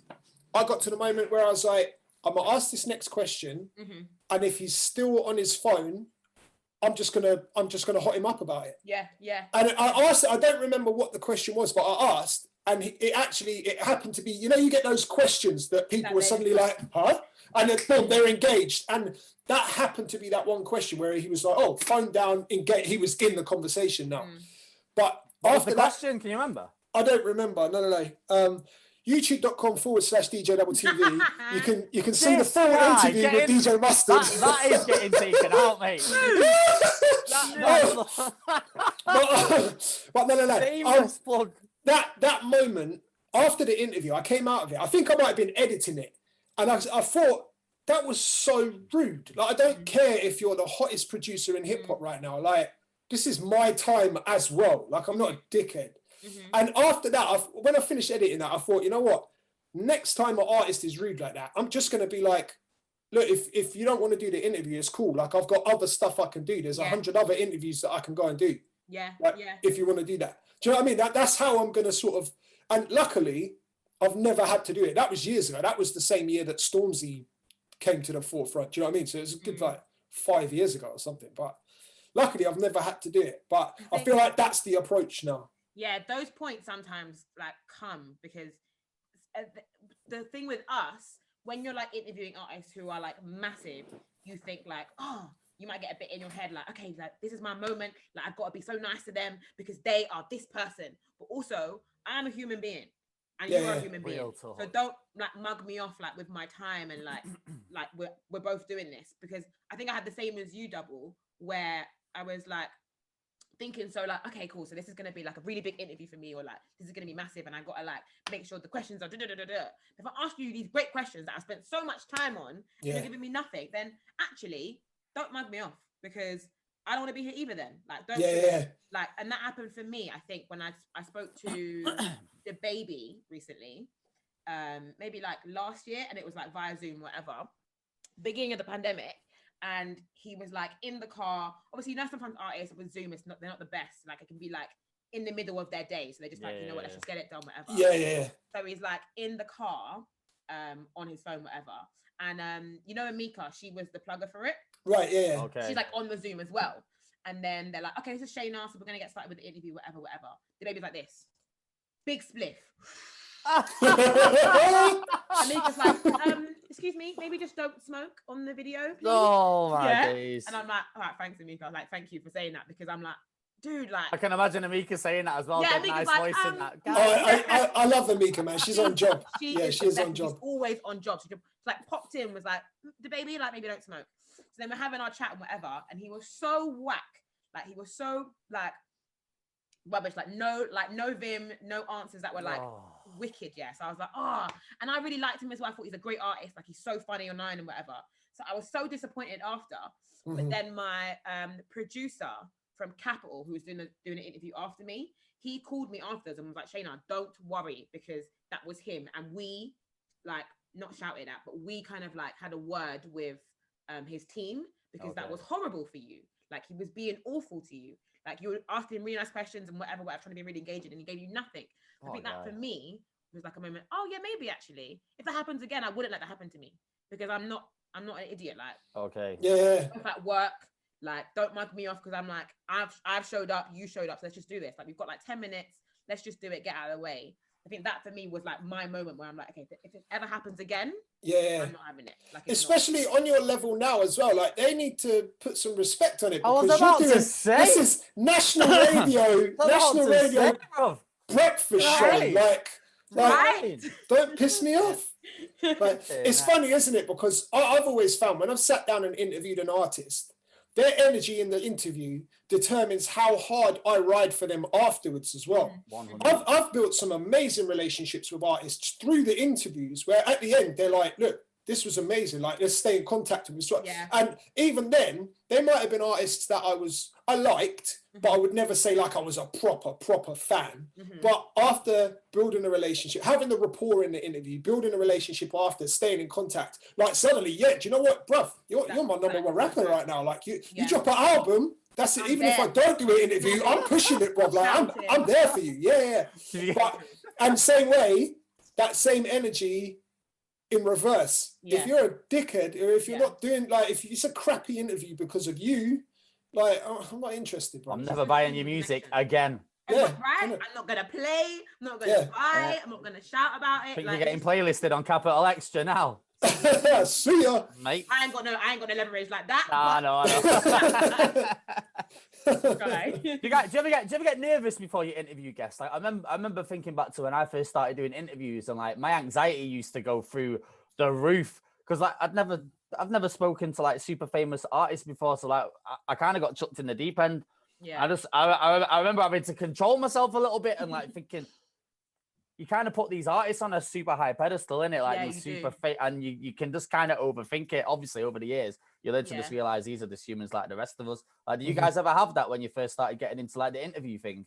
I got to the moment where I was like, I'm going to ask this next question. And if he's still on his phone, I'm just gonna hot him up about it. Yeah. And I asked, I don't remember what the question was, but I asked, and it happened to be, you know, you get those questions that people were suddenly like, huh? And then boom, they're engaged. And that happened to be that one question where he was like, oh, phone down, engage. He was in the conversation now. But after the question, can you remember? I don't remember. No. YouTube.com/DJ Dubl TV. You can see the full interview with DJ Mustard. That is getting taken out, mate. But no. Famous plug. That moment after the interview, I came out of it. I think I might have been editing it, and I thought that was so rude. Like, I don't care if you're the hottest producer in hip hop right now. Like, this is my time as well. Like, I'm not a dickhead. And after that, when I finished editing that, I thought, you know what? Next time an artist is rude like that, I'm just going to be like, look, if you don't want to do the interview, it's cool. Like, I've got other stuff I can do. There's 100 other interviews that I can go and do. If you want to do that. Do you know what I mean? That's how I'm going to sort of, and luckily, I've never had to do it. That was years ago. That was the same year that Stormzy came to the forefront. Do you know what I mean? So it was a good, like, 5 years ago or something. But luckily, I've never had to do it. But I feel like that's the approach now. Yeah, those points sometimes like come because the thing with us, when you're like interviewing artists who are like massive, you think like, oh, you might get a bit in your head like, okay, like this is my moment, like I've got to be so nice to them because they are this person. But also, I am a human being, and you are a human being. So don't like mug me off like with my time and like we're both doing this, because I think I had the same as you, Dubl, where I was like, thinking so like, okay, cool, so this is going to be like a really big interview for me, or like this is going to be massive and I got to like make sure the questions are If I ask you these great questions that I spent so much time on and you're giving me nothing, then actually don't mug me off, because I don't want to be here either then. Like, don't like, and that happened for me, I think, when I spoke to the baby recently, maybe like last year, and it was like via Zoom, whatever, beginning of the pandemic. And he was like in the car. Obviously, you know, sometimes artists with Zoom, they're not the best. Like, it can be like in the middle of their day. So they're just like, you know what, let's just get it done, whatever. Yeah. So he's like in the car, on his phone, whatever. And you know, Amika, she was the plugger for it. Right, yeah. Okay. She's like on the Zoom as well. And then they're like, okay, this is Shayna, so we're gonna get started with the interview, whatever. The baby's like this. Big spliff. Amika's like, excuse me, maybe just don't smoke on the video, please. Oh my days. And I'm like, all right, thanks, Amika. Like, thank you for saying that, because I'm like, dude, like, I can imagine Amika saying that as well. Yeah, nice like, voice in that. I love Amika, man. She's on job. She is on job. She's always on job. She just like popped in, was like, the baby, like, maybe don't smoke. So then we're having our chat and whatever, and he was so whack. Like, he was so like rubbish, like no vim, no answers that were like wicked. So I was like, and I really liked him as well. I thought he's a great artist, like he's so funny online and whatever. So I was so disappointed after. But then my producer from Capital, who was doing an interview after me, he called me afterwards and was like, Shayna, don't worry, because that was him, and we like not shouted at, but we kind of like had a word with his team, because that was horrible for you. Like, he was being awful to you. Like, you were asking really nice questions and whatever, trying to be really engaging, and he gave you nothing. I think that for me was like a moment, oh yeah, maybe actually, if that happens again, I wouldn't let that happen to me, because I'm not an idiot. Like, if at work, like, don't mug me off, because I'm like, I've showed up, you showed up, so let's just do this. Like, we've got like 10 minutes, let's just do it, get out of the way. I think that for me was like my moment where I'm like, okay, if it ever happens again, I'm not having it. Like, especially on your level now as well. Like, they need to put some respect on it. I was about to say, this is national radio, breakfast show. Like, don't piss me off. Like, it's funny, isn't it? Because I've always found when I've sat down and interviewed an artist, their energy in the interview determines how hard I ride for them afterwards as well. I've built some amazing relationships with artists through the interviews where at the end they're like, look, this was amazing. Like, let's stay in contact with us. Yeah. And even then, they might have been artists that I liked, but I would never say like I was a proper fan. But after building a relationship, having the rapport in the interview, building a relationship after, staying in contact, like suddenly, do you know what, bruv? You're my number one rapper right now. Like you drop an album, that's it. Even if I don't do an interview, I'm pushing it, bruv. Like I'm there for you. Yeah. But and same way, that same energy in reverse. If you're a dickhead, or if you're not doing like, if it's a crappy interview because of you, like, I'm not interested, bro. I'm never buying your music again. I'm not gonna play. I'm not gonna buy. I'm not gonna shout about it. I think you're getting playlisted on Capital Xtra now. See ya, mate. I ain't got no leverage like that. I know. Do you ever get nervous before you interview guests? Like I remember thinking back to when I first started doing interviews, and like my anxiety used to go through the roof because like I've never spoken to like super famous artists before, so like I kind of got chucked in the deep end. Yeah. I remember having to control myself a little bit and like thinking, you kind of put these artists on a super high pedestal, innit? Like super fake, and you can just kind of overthink it. Obviously, over the years, you learn to just realize these are just humans like the rest of us. Like, do you guys ever have that when you first started getting into like the interview thing?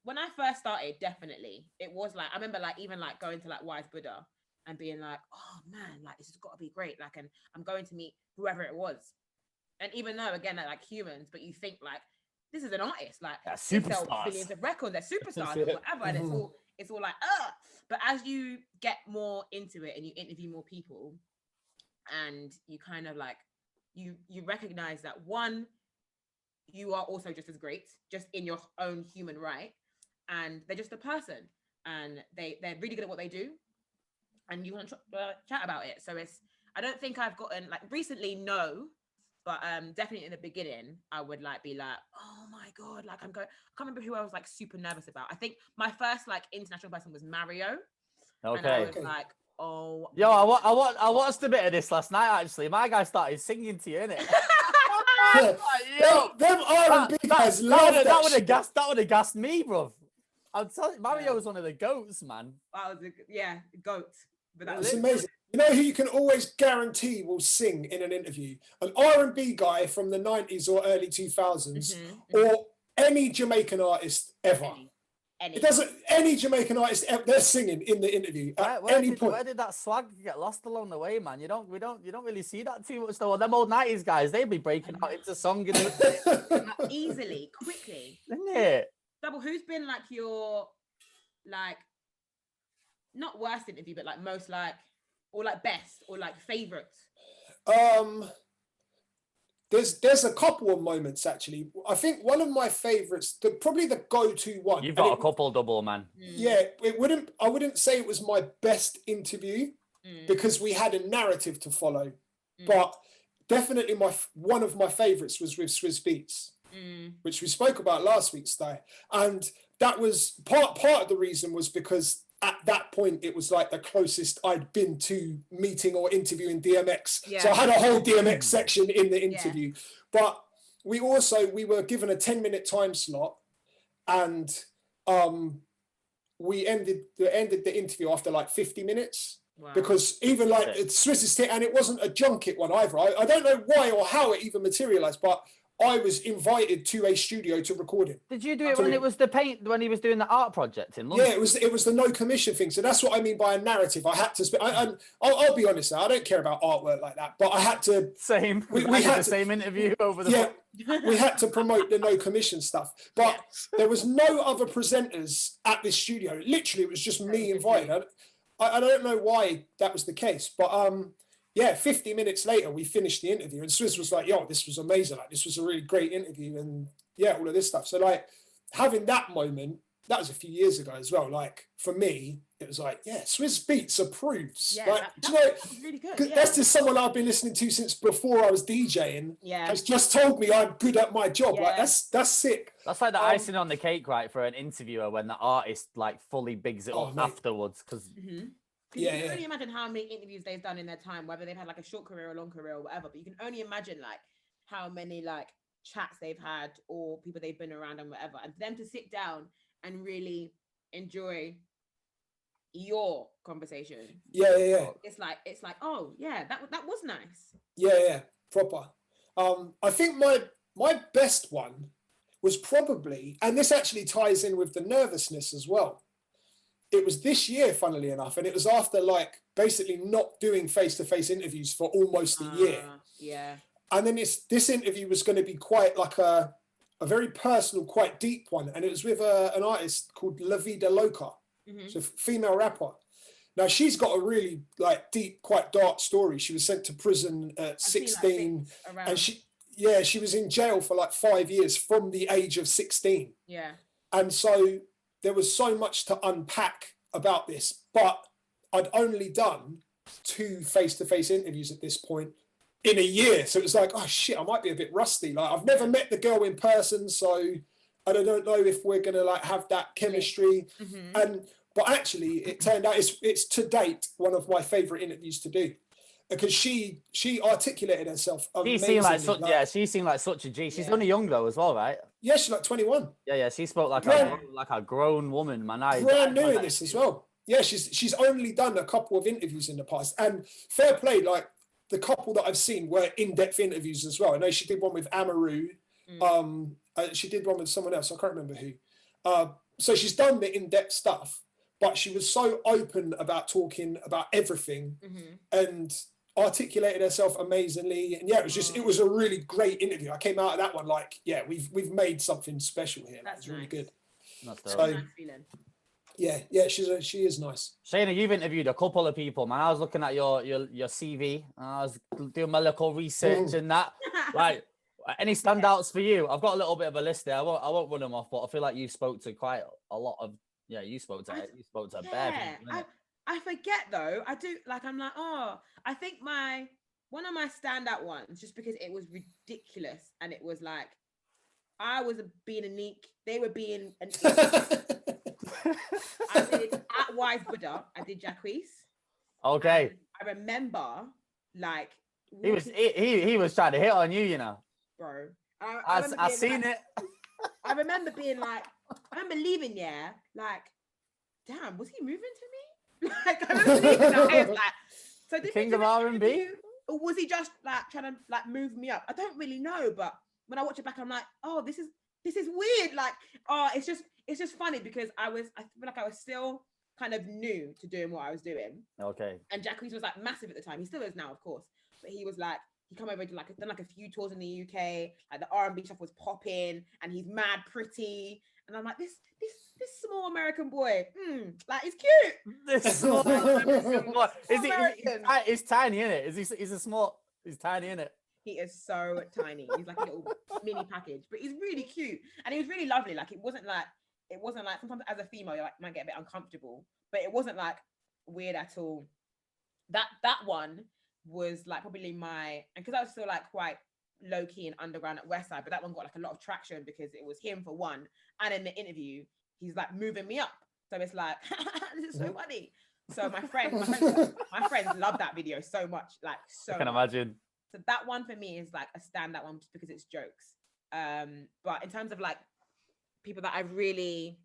When I first started, definitely, it was like I remember like even like going to like Wise Buddha and being like, oh man, like this has got to be great. Like, and I'm going to meet whoever it was, and even though again they're like humans, but you think like this is an artist, like they sell billions of records, they're superstars or whatever, and it's all like, but as you get more into it and you interview more people and you kind of like, you recognize that one, you are also just as great, just in your own human right. And they're just a person and they're really good at what they do. And you want to chat about it. So I don't think I've gotten like recently, no, but definitely in the beginning, I would like be like, oh my God, like I can't remember who I was like super nervous about. I think my first like international person was Mario. Okay. And I was like, oh. Yo, I watched a bit of this last night actually. My guy started singing to you, innit? Yo, them R&B guys love that. That would have gassed me, bro. I'm telling you, Mario was one of the goats, man. Goat. But that was amazing. You know who you can always guarantee will sing in an interview? An R&B guy from the 90s or early 2000s, or any Jamaican artist ever. Any. It doesn't. Any Jamaican artist ever, they're singing in the interview at any point. Where did that swag get lost along the way, man? You don't really see that too much though. Them old 90s guys, they'd be breaking out into song easily, quickly, isn't it? Dubl, who's been like your like not worst interview, but like most like or like best or like favorites? There's a couple of moments actually. I think one of my favorites, probably the go-to one. You've got a couple, Dubl, man. Yeah, I wouldn't say it was my best interview because we had a narrative to follow, but definitely one of my favorites was with Swizz Beatz, which we spoke about last week, Sty, and that was part of the reason was because at that point, it was like the closest I'd been to meeting or interviewing DMX. Yeah. So I had a whole DMX section in the interview. Yeah. But we were given a 10-minute time slot, and we ended the interview after like 50 minutes. Wow. Because even like Swizz's and it wasn't a junket one either. I don't know why or how it even materialized, but I was invited to a studio to record it. Did you do it when it was when he was doing the art project in London? Yeah, it was the no commission thing. So that's what I mean by a narrative. I had to. I'll be honest now. I don't care about artwork like that, but I had to. Same. We had the same interview over the. Yeah, we had to promote the no commission stuff, but there was no other presenters at this studio. Literally, it was just me invited. I don't know why that was the case, but 50 minutes later, we finished the interview and Swizz was like, yo, this was amazing. Like, this was a really great interview and all of this stuff. So like having that moment, that was a few years ago as well. Like for me, it was like, Swizz Beatz approves. Yeah, like, that's really good. Yeah. That's just someone I've been listening to since before I was DJing. Yeah. Has just told me I'm good at my job. Yeah. Like that's sick. That's like the icing on the cake, right? For an interviewer when the artist like fully bigs it up afterwards. Because you can only imagine how many interviews they've done in their time, whether they've had like a short career or long career or whatever. But you can only imagine like how many like chats they've had or people they've been around and whatever, and for them to sit down and really enjoy your conversation. Yeah. It's like, oh yeah, that was nice. Yeah, proper. I think my best one was probably, and this actually ties in with the nervousness as well. It was this year, funnily enough, and it was after like basically not doing face-to-face interviews for almost a year. Yeah. And then this interview was going to be quite like a very personal, quite deep one, and it was with an artist called La Vida Loca, so female rapper. Now she's got a really like deep, quite dark story. She was sent to prison at 16, and she was in jail for like 5 years from the age of 16. Yeah. And so there was so much to unpack about this, but I'd only done 2 face-to-face interviews at this point in a year. So it was like, oh shit, I might be a bit rusty. Like I've never met the girl in person, so I don't know if we're gonna like have that chemistry. But actually it turned out it's to date one of my favorite interviews to do. Because she articulated herself amazingly. She seemed like such a G. She's only young though as well, right? Yeah, she's like 21. Yeah. She spoke like a grown woman, man. Brand new in this as well. Yeah, she's only done a couple of interviews in the past, and fair play. Like the couple that I've seen were in-depth interviews as well. I know she did one with Amaru. She did one with someone else. I can't remember who. So she's done the in-depth stuff, but she was so open about talking about everything and articulated herself amazingly. And yeah, it was a really great interview. I came out of that one like, yeah, we've made something special here. That's really good. That's nice feeling. Yeah, she is nice. Shayna, you've interviewed a couple of people, man. I was looking at your CV. I was doing my little research and that. Like, any standouts for you? I've got a little bit of a list there. I won't run them off, but I feel like you spoke to quite a lot of. Yeah, you spoke to a bear people. I forget though. I do like. I'm like, oh, I think one of my standout ones, just because it was ridiculous and it was like, I was being a neek. They were being an. I did at Wise Buddha. I did Jacquees. Okay. I remember like he was trying to hit on you, you know, bro. I seen it. I remember being like, I remember leaving. Yeah, like, damn, was he moving to me? Like, I remember leaving. I was like, so did King of R&B, or was he just like trying to like move me up? I don't really know, but when I watch it back, I'm like, oh, this is weird. Like, oh, it's just funny because I feel like I was still kind of new to doing what I was doing. Okay. And Jacquees was like massive at the time. He still is now, of course. But he was like, he come over to like done like a few tours in the UK. Like the R&B stuff was popping, and he's mad pretty. And I'm like, this small American boy, like he's cute. This small American boy. He's tiny, isn't it? He's tiny, isn't it? He is so tiny. He's like a little mini package, but he's really cute, and he was really lovely. Like it wasn't like sometimes as a female you like might get a bit uncomfortable, but it wasn't like weird at all. That one was like probably and because I was still like quite low key and underground at Westside, but that one got like a lot of traction because it was him for one, and in the interview he's like moving me up, so it's like this is so funny. So my friends love that video so much, like so. I can imagine. So that one for me is like a standout one just because it's jokes. But in terms of like people that I really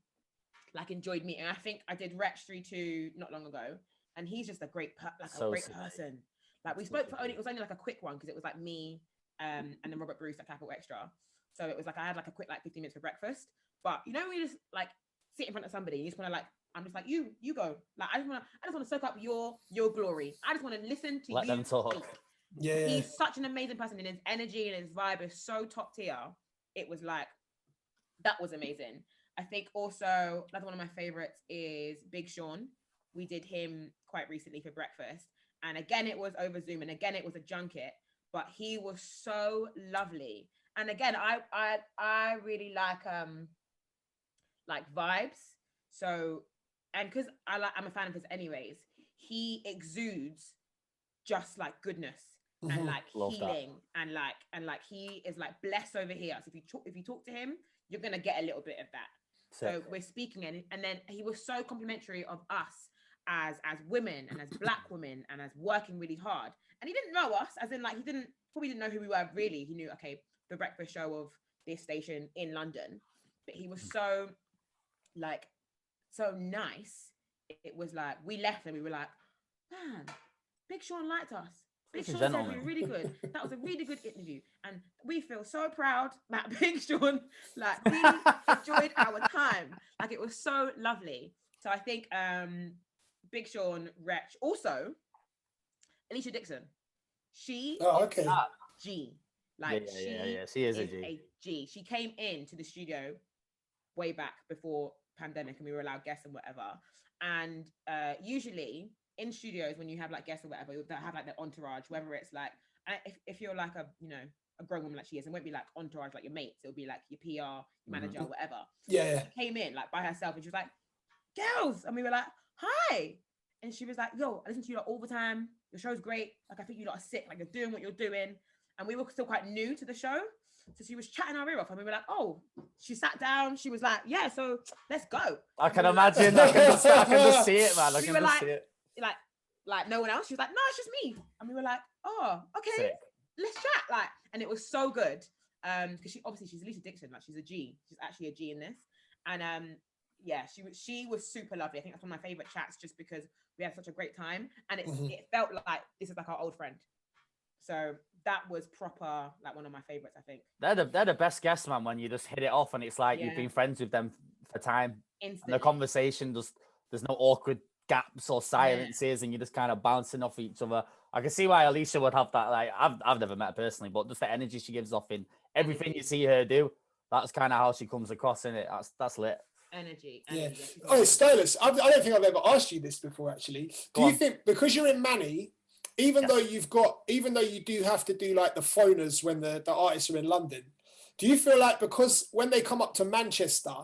like enjoyed meeting, I think I did Xtra too not long ago, and he's just a great person. Like we spoke it was only like a quick one because it was like me and then Robert Bruce at Capital Xtra. So it was like I had like a quick like 15 minutes for breakfast. But you know when you just like sit in front of somebody, you just want to like, I'm just like you go. Like I just want to soak up your glory. I just want to listen to Let them talk. Speak. Yeah, he's such an amazing person, and his energy and his vibe is so top tier. It was like, that was amazing. I think also another one of my favorites is Big Sean. We did him quite recently for breakfast, and again it was over Zoom, and again it was a junket, but he was so lovely. And again, I really like vibes. So, and because I'm a fan of his anyways, he exudes just like goodness. And like healing and like he is like blessed over here. So if you talk to him, you're gonna get a little bit of that. So we're speaking, and then he was so complimentary of us as women and as Black women and as working really hard. And he didn't know us, as in like he probably didn't know who we were really. He knew, okay, the breakfast show of this station in London, but he was so like so nice. It was like we left and we were like, man, Big Sean liked us. Big Sean said we were really good. That was a really good interview, and we feel so proud that Big Sean like really enjoyed our time. Like it was so lovely. So I think Big Sean, Wretch, also Alicia Dixon. She is a G. Like she is a G. She came into the studio way back before pandemic, and we were allowed guests and whatever. And usually in studios, when you have like guests or whatever, they'll have like their entourage, whether it's like if you're like a grown woman like she is, it won't be like entourage like your mates. It'll be like your PR, your manager, whatever. Yeah. She came in like by herself, and she was like, "Girls," and we were like, "Hi." And she was like, "Yo, I listen to you lot all the time. Your show's great. Like I think you lot are sick. Like you're doing what you're doing." And we were still quite new to the show. So she was chatting our ear off, and we were like, "Oh," she sat down. She was like, "Yeah, so let's go." I can imagine. I can just see it, man. I can just see it. Like no one else. She was like, "No, it's just me." And we were like, "Oh, okay, sick. Let's chat." Like, and it was so good. Because she's Alicia Dixon. Like she's a G. She's actually a G in this. And yeah, she was super lovely. I think that's one of my favorite chats, just because we had such a great time, and it felt like this is like our old friend. So that was proper, like one of my favorites, I think. They're the best guests, man, when you just hit it off and it's like you've been friends with them for time. Instantly. And the conversation there's no awkward gaps or silences, and you're just kind of bouncing off each other. I can see why Alicia would have that. Like I've never met her personally, but just the energy she gives off in everything you see her do, that's kind of how she comes across in it. That's lit. Energy. Yeah. Oh, Stylus, I don't think I've ever asked you this before, actually. Do you think, because you're in Manny, even though you do have to do like the phoners when the artists are in London, do you feel like because when they come up to Manchester,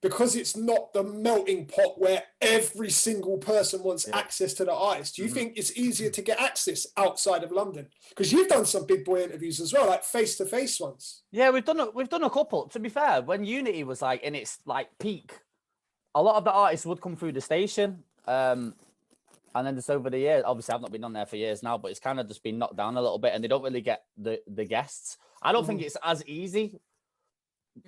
because it's not the melting pot where every single person wants access to the artist, do you think it's easier to get access outside of London? Because you've done some big boy interviews as well, like face-to-face ones. Yeah, we've done a couple. To be fair, when Unity was like in its like peak, a lot of the artists would come through the station. And then just over the years, obviously I've not been on there for years now, but it's kind of just been knocked down a little bit, and they don't really get the guests. I don't think it's as easy.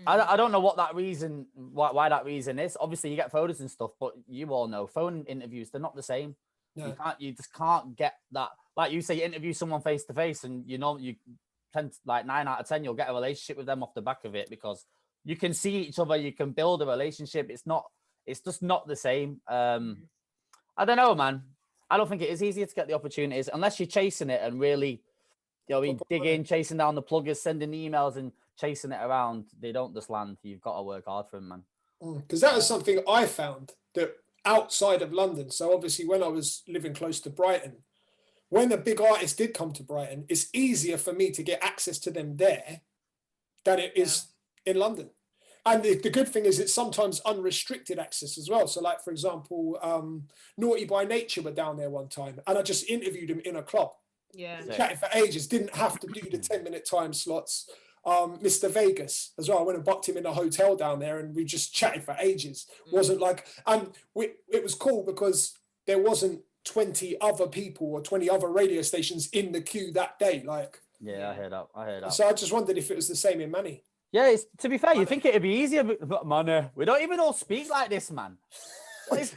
I don't know what that reason, why that reason is. Obviously you get photos and stuff, but you all know phone interviews, they're not the same. No. You just can't get that. Like you say, you interview someone face to face, and you tend to, like 9 out of 10, you'll get a relationship with them off the back of it, because you can see each other, you can build a relationship. It's just not the same. I don't know, man. I don't think it is easier to get the opportunities unless you're chasing it and really, digging, chasing down the pluggers, sending emails and chasing it around. They don't just land. You've got to work hard for them, man. Because that was something I found, that outside of London. So obviously when I was living close to Brighton, when a big artist did come to Brighton, it's easier for me to get access to them there than it is in London. And the good thing is it's sometimes unrestricted access as well. So like, for example, Naughty by Nature were down there one time, and I just interviewed him in a club. Yeah. Chatting for ages, didn't have to do the 10-minute time slots. Mr. Vegas as well, I went and booked him in a hotel down there, and we just chatted for ages. Wasn't like, and it was cool because there wasn't 20 other people or 20 other radio stations in the queue that day. Like, yeah, I heard that. So I just wondered if it was the same in Manny. Yeah, to be fair, you think it'd be easier, but man, we don't even all speak like this, man. It's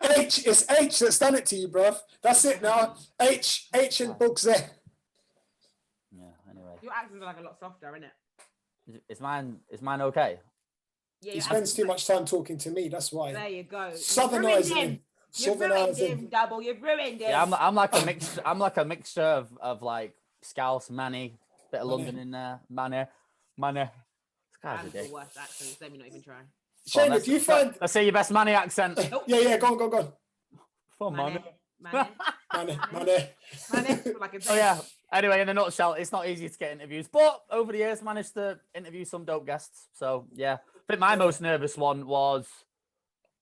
H that's done it to you, bruv. That's it now. H and Bugs there. Yeah, anyway. Your accents are like a lot softer, isn't it? Is mine okay? Yeah, he spends too much time talking to me, that's why. There you go. Southernising him. You've ruined him, Double. You've ruined him. Yeah, I'm like a mixture. I'm like a mixture of like Scouse, Manny, bit of London in there, Manny. That's the worst accent. Let me not even try. Shayna, do you find... Let's see your best Manny accent. Yeah, go on. For Manny. Manny. Oh yeah. Anyway, in a nutshell, it's not easy to get interviews, but over the years managed to interview some dope guests. So yeah, I think my most nervous one was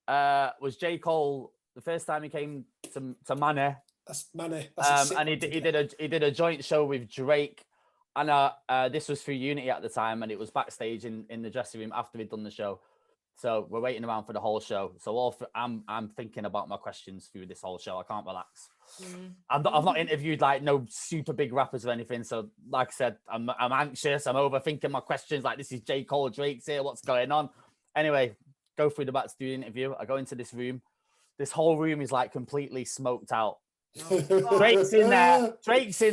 J. Cole. The first time he came to Manny. That's Manny. And he did a joint show with Drake. And this was through Unity at the time, and it was backstage in the dressing room after we'd done the show. So we're waiting around for the whole show. So I'm thinking about my questions through this whole show. I can't relax. I've not interviewed like no super big rappers or anything. So like I said, I'm anxious. I'm overthinking my questions. Like, this is J. Cole, Drake's here. What's going on? Anyway, go through the back to do the interview. I go into this room. This whole room is like completely smoked out. Drake's in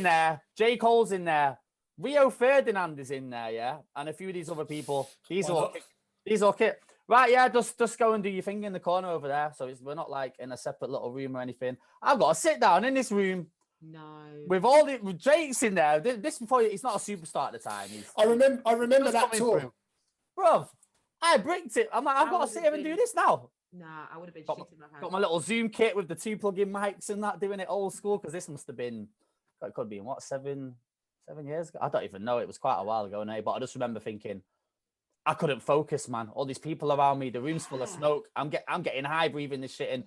there. J. Cole's in there. Rio Ferdinand is in there, yeah, and a few of these other people. These all kit. Right, yeah, just go and do your thing in the corner over there. So we're not like in a separate little room or anything. I've got to sit down in this room. No. With Drake's in there. This before he's not a superstar at the time. I remember that tour. Bro, I bricked it. I'm like, I've got to sit here and do this now. Nah, I would have been shitting my pants. Got my little Zoom kit with the 2 plug-in mics and that, doing it old school, because this must have been, it could be, what, 7 years ago? I don't even know. It was quite a while ago, but I just remember thinking, I couldn't focus, man. All these people around me, the room's full of smoke. I'm getting high breathing this shit in.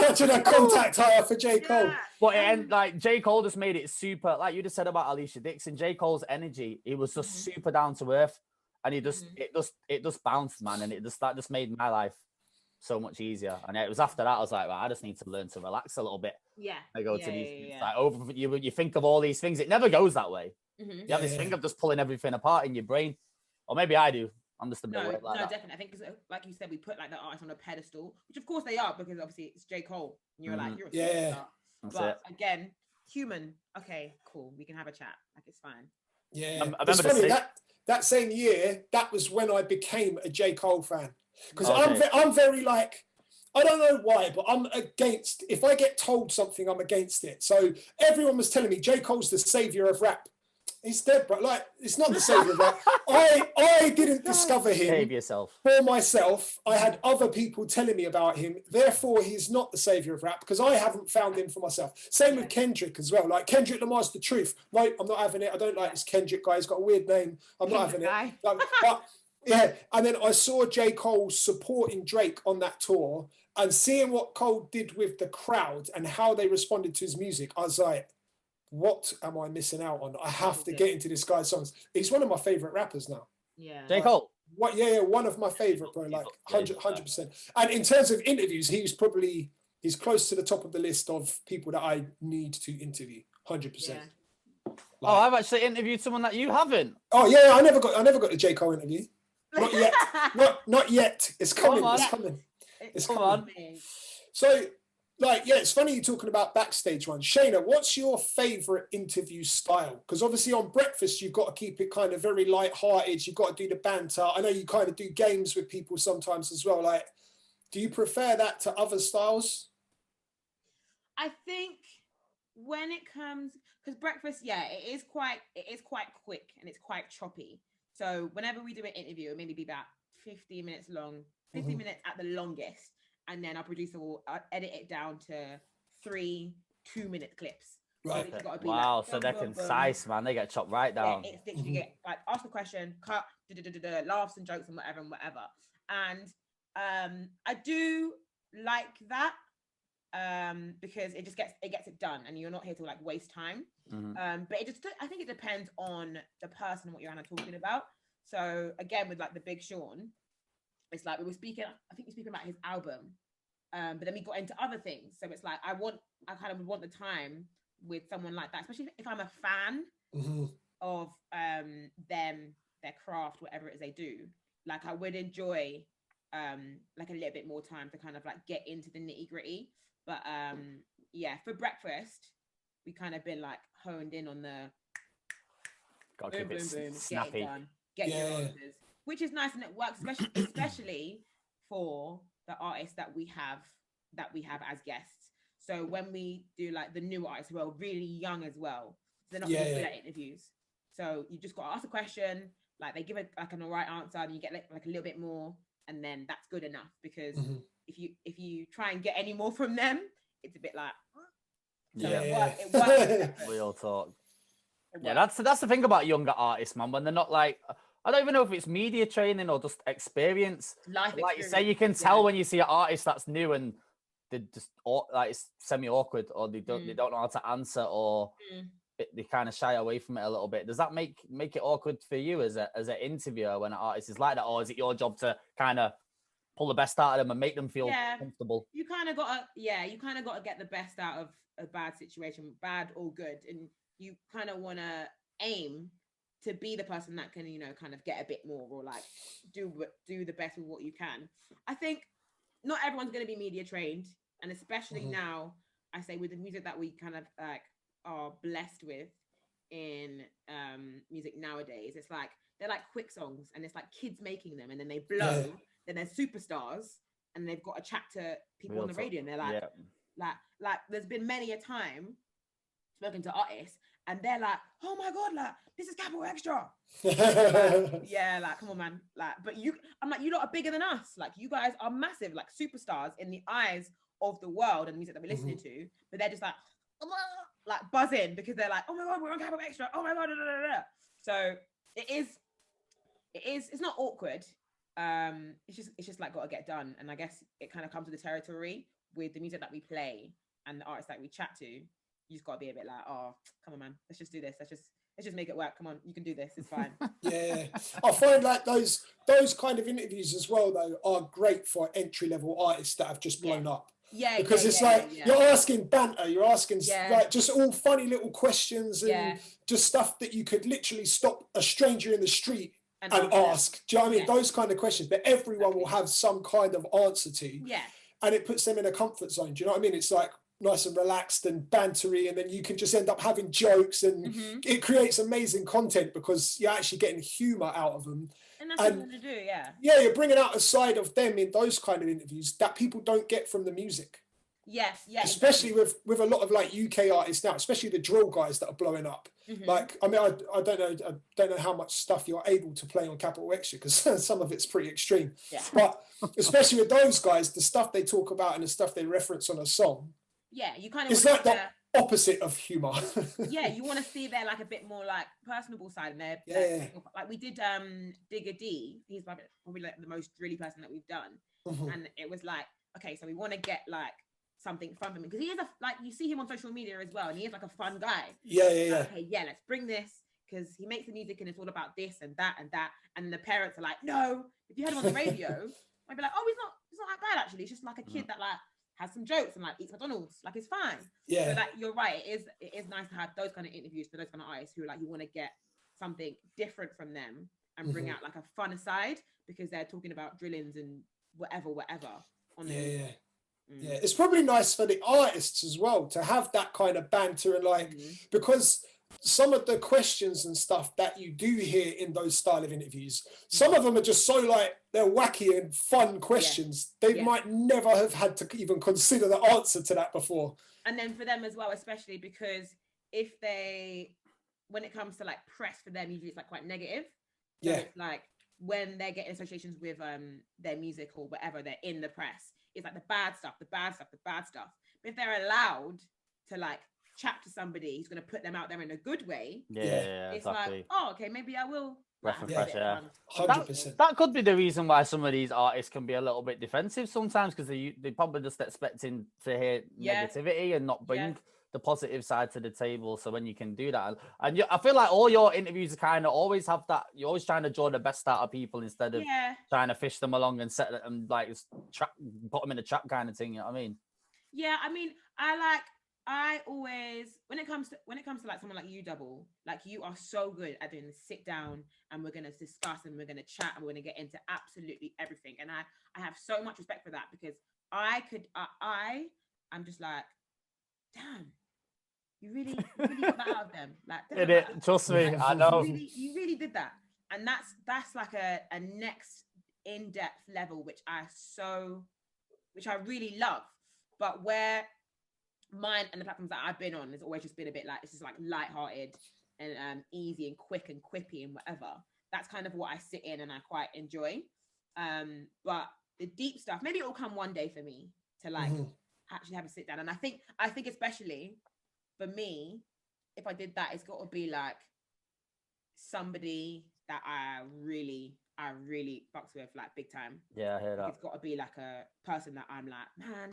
Catching a contact higher for J. Cole. But like J. Cole just made it super, like you just said about Alicia Dixon, J. Cole's energy, it was just super down to earth. And it just bounced, man. And that just made my life so much easier. And it was after that, I was like, right, I just need to learn to relax a little bit. Yeah. I go to these, like you think of all these things. It never goes that way. You have this thing of just pulling everything apart in your brain, or maybe I do. I'm just a bit weird like that. Definitely. I think, like you said, we put like the artist on a pedestal, which of course they are, because obviously it's J. Cole. And you're like, you're a superstar. But again, human. Okay, cool. We can have a chat. Like, it's fine. Yeah. It's funny that same year, that was when I became a J. Cole fan, because I'm very like, I don't know why, but I'm against. If I get told something, I'm against it. So everyone was telling me J. Cole's the savior of rap. He's dead, bro. Like, it's not the savior of rap. I didn't discover him for myself. I had other people telling me about him. Therefore, he's not the savior of rap, because I haven't found him for myself. Same with Kendrick as well. Like, Kendrick Lamar's the truth. No, I'm not having it. I don't like this Kendrick guy. He's got a weird name. I'm not having it. But yeah, and then I saw J. Cole supporting Drake on that tour, and seeing what Cole did with the crowd and how they responded to his music, I was like, what am I missing out on? I have to get into this guy's songs. He's one of my favorite rappers now. Yeah. J. Cole. What? Yeah, one of my favorite, bro. Like 100%. And in terms of interviews, he's close to the top of the list of people that I need to interview. 100%. Yeah. I've actually interviewed someone that you haven't. Oh yeah, I never got the J. Cole interview. Not yet. not yet. It's coming. It's coming. So, like, yeah, it's funny you're talking about backstage ones. Shayna, what's your favourite interview style? Because obviously on Breakfast, you've got to keep it kind of very light-hearted. You've got to do the banter. I know you kind of do games with people sometimes as well. Like, do you prefer that to other styles? I think when it comes, because Breakfast, it is quite quick and it's quite choppy. So whenever we do an interview, it maybe be about 15 minutes long, 15 minutes at the longest. And then our producer will edit it down to 3 2-minute clips. Right. So wow, so they're concise, man. They get chopped right down. Yeah, it's literally get like ask a question, cut, laughs and jokes and whatever. And I do like that because it just gets it done, and you're not here to like waste time. But I think it depends on the person and what you're talking about. So again, with like the Big Sean, it's like we were speaking about his album, but then we got into other things. So it's like I kind of would want the time with someone like that, especially if I'm a fan of them, their craft, whatever it is they do. Like I would enjoy like a little bit more time to kind of like get into the nitty gritty. But for Breakfast, we kind of been like honed in on the boom, snappy. Get it done, get your answers. Which is nice, and it works, especially for the artists that we have as guests. So when we do like the new artists who are really young as well, they're not really good at interviews. So you just got to ask a question, like they give it like an alright answer, and you get like a little bit more, and then that's good enough. Because if you try and get any more from them, it's a bit like it works. Real talk. Yeah, that's the thing about younger artists, man. When they're not like, I don't even know if it's media training or just experience. Life like you say, you can tell when you see an artist that's new and they just like it's semi awkward, or they don't know how to answer, or they kind of shy away from it a little bit. Does that make it awkward for you as an interviewer when an artist is like that, or is it your job to kind of pull the best out of them and make them feel comfortable? You kind of got to get the best out of a bad situation, bad or good, and you kind of want to aim to be the person that can, you know, kind of get a bit more, or like do the best with what you can. I think not everyone's going to be media trained, and especially now, I say with the music that we kind of like are blessed with in music nowadays, it's like they're like quick songs, and it's like kids making them, and then they blow, then they're superstars, and they've got to chat to people on the radio, and they're like, like there's been many a time spoken to artists, and they're like, oh my god, like this is Capital Xtra. Yeah, like come on, man. Like, but I'm like, you lot are bigger than us. Like, you guys are massive, like superstars in the eyes of the world and the music that we're listening to. But they're just like buzzing because they're like, oh my god, we're on Capital Xtra. Oh my god, da, da, da. So it's not awkward. It's just like got to get done. And I guess it kind of comes with the territory with the music that we play and the artists that we chat to. You just got to be a bit like, oh, come on, man, let's just do this. Let's just make it work. Come on, you can do this. It's fine. Yeah, I find like those kind of interviews as well, though, are great for entry-level artists that have just blown up. Yeah, because it's you're asking banter, you're asking like just all funny little questions and just stuff that you could literally stop a stranger in the street and ask. Do you know what I mean? Those kind of questions, but everyone will have some kind of answer to. Yeah. And it puts them in a comfort zone. Do you know what I mean? It's like nice and relaxed and bantery, and then you can just end up having jokes, and it creates amazing content because you're actually getting humor out of them. And that's what you want to do, yeah, you're bringing out a side of them in those kind of interviews that people don't get from the music. Yes, especially with a lot of like UK artists now, especially the drill guys that are blowing up. Like, I mean, I don't know how much stuff you're able to play on Capital Xtra because some of it's pretty extreme. Yeah. But especially with those guys, the stuff they talk about and the stuff they reference on a song. Yeah, you kind of. It's like the opposite of humor. Yeah, you want to see their like a bit more like personable side in there. Like we did Digga D. He's probably like the most drilly person that we've done, and it was like, okay, so we want to get like something fun for him because he is like, you see him on social media as well, and he is like a fun guy. Yeah. Okay, let's bring this because he makes the music and it's all about this and that and that, and the parents are like, no, if you heard him on the radio, I'd be like, oh, he's not that bad actually. He's just like a kid that like has some jokes and like eats McDonald's, like it's fine. Yeah. So like you're right, it is nice to have those kind of interviews for those kind of artists who like you want to get something different from them and bring out like a fun side because they're talking about drillings and whatever on the Yeah, it's probably nice for the artists as well to have that kind of banter and like because some of the questions and stuff that you do hear in those style of interviews, some of them are just so like they're wacky and fun questions. They might never have had to even consider the answer to that before. And then for them as well, especially because when it comes to like press for them, usually it's like quite negative. So it's like when they're getting associations with their music or whatever, they're in the press. It's like the bad stuff. But if they're allowed to like chat to somebody who's going to put them out there in a good way, it's exactly. Like, oh, okay, maybe I will. 100%. That could be the reason why some of these artists can be a little bit defensive sometimes because they probably just expecting to hear negativity and not bring the positive side to the table. So when you can do that, and I feel like all your interviews kind of always have that. You're always trying to draw the best out of people instead of trying to fish them along and set them like put them in a trap kind of thing. You know what I mean? Yeah, I mean, I always when it comes to like someone like you, Dubl, like you are so good at doing the sit down and we're gonna discuss and we're gonna chat and we're gonna get into absolutely everything. And I have so much respect for that because I'm just like, damn, you really got that out of them. Like, trust me, I know. You really did that. And that's like a next in-depth level, which I really love. But where mine and the platforms that I've been on has always just been a bit like, it's just like lighthearted and easy and quick and quippy and whatever. That's kind of what I sit in and I quite enjoy. But the deep stuff, maybe it'll come one day for me to like actually have a sit down. And I think especially for me, if I did that, it's got to be like somebody that I really fucks with, like big time. Yeah, I hear that. It's got to be like a person that I'm like, man,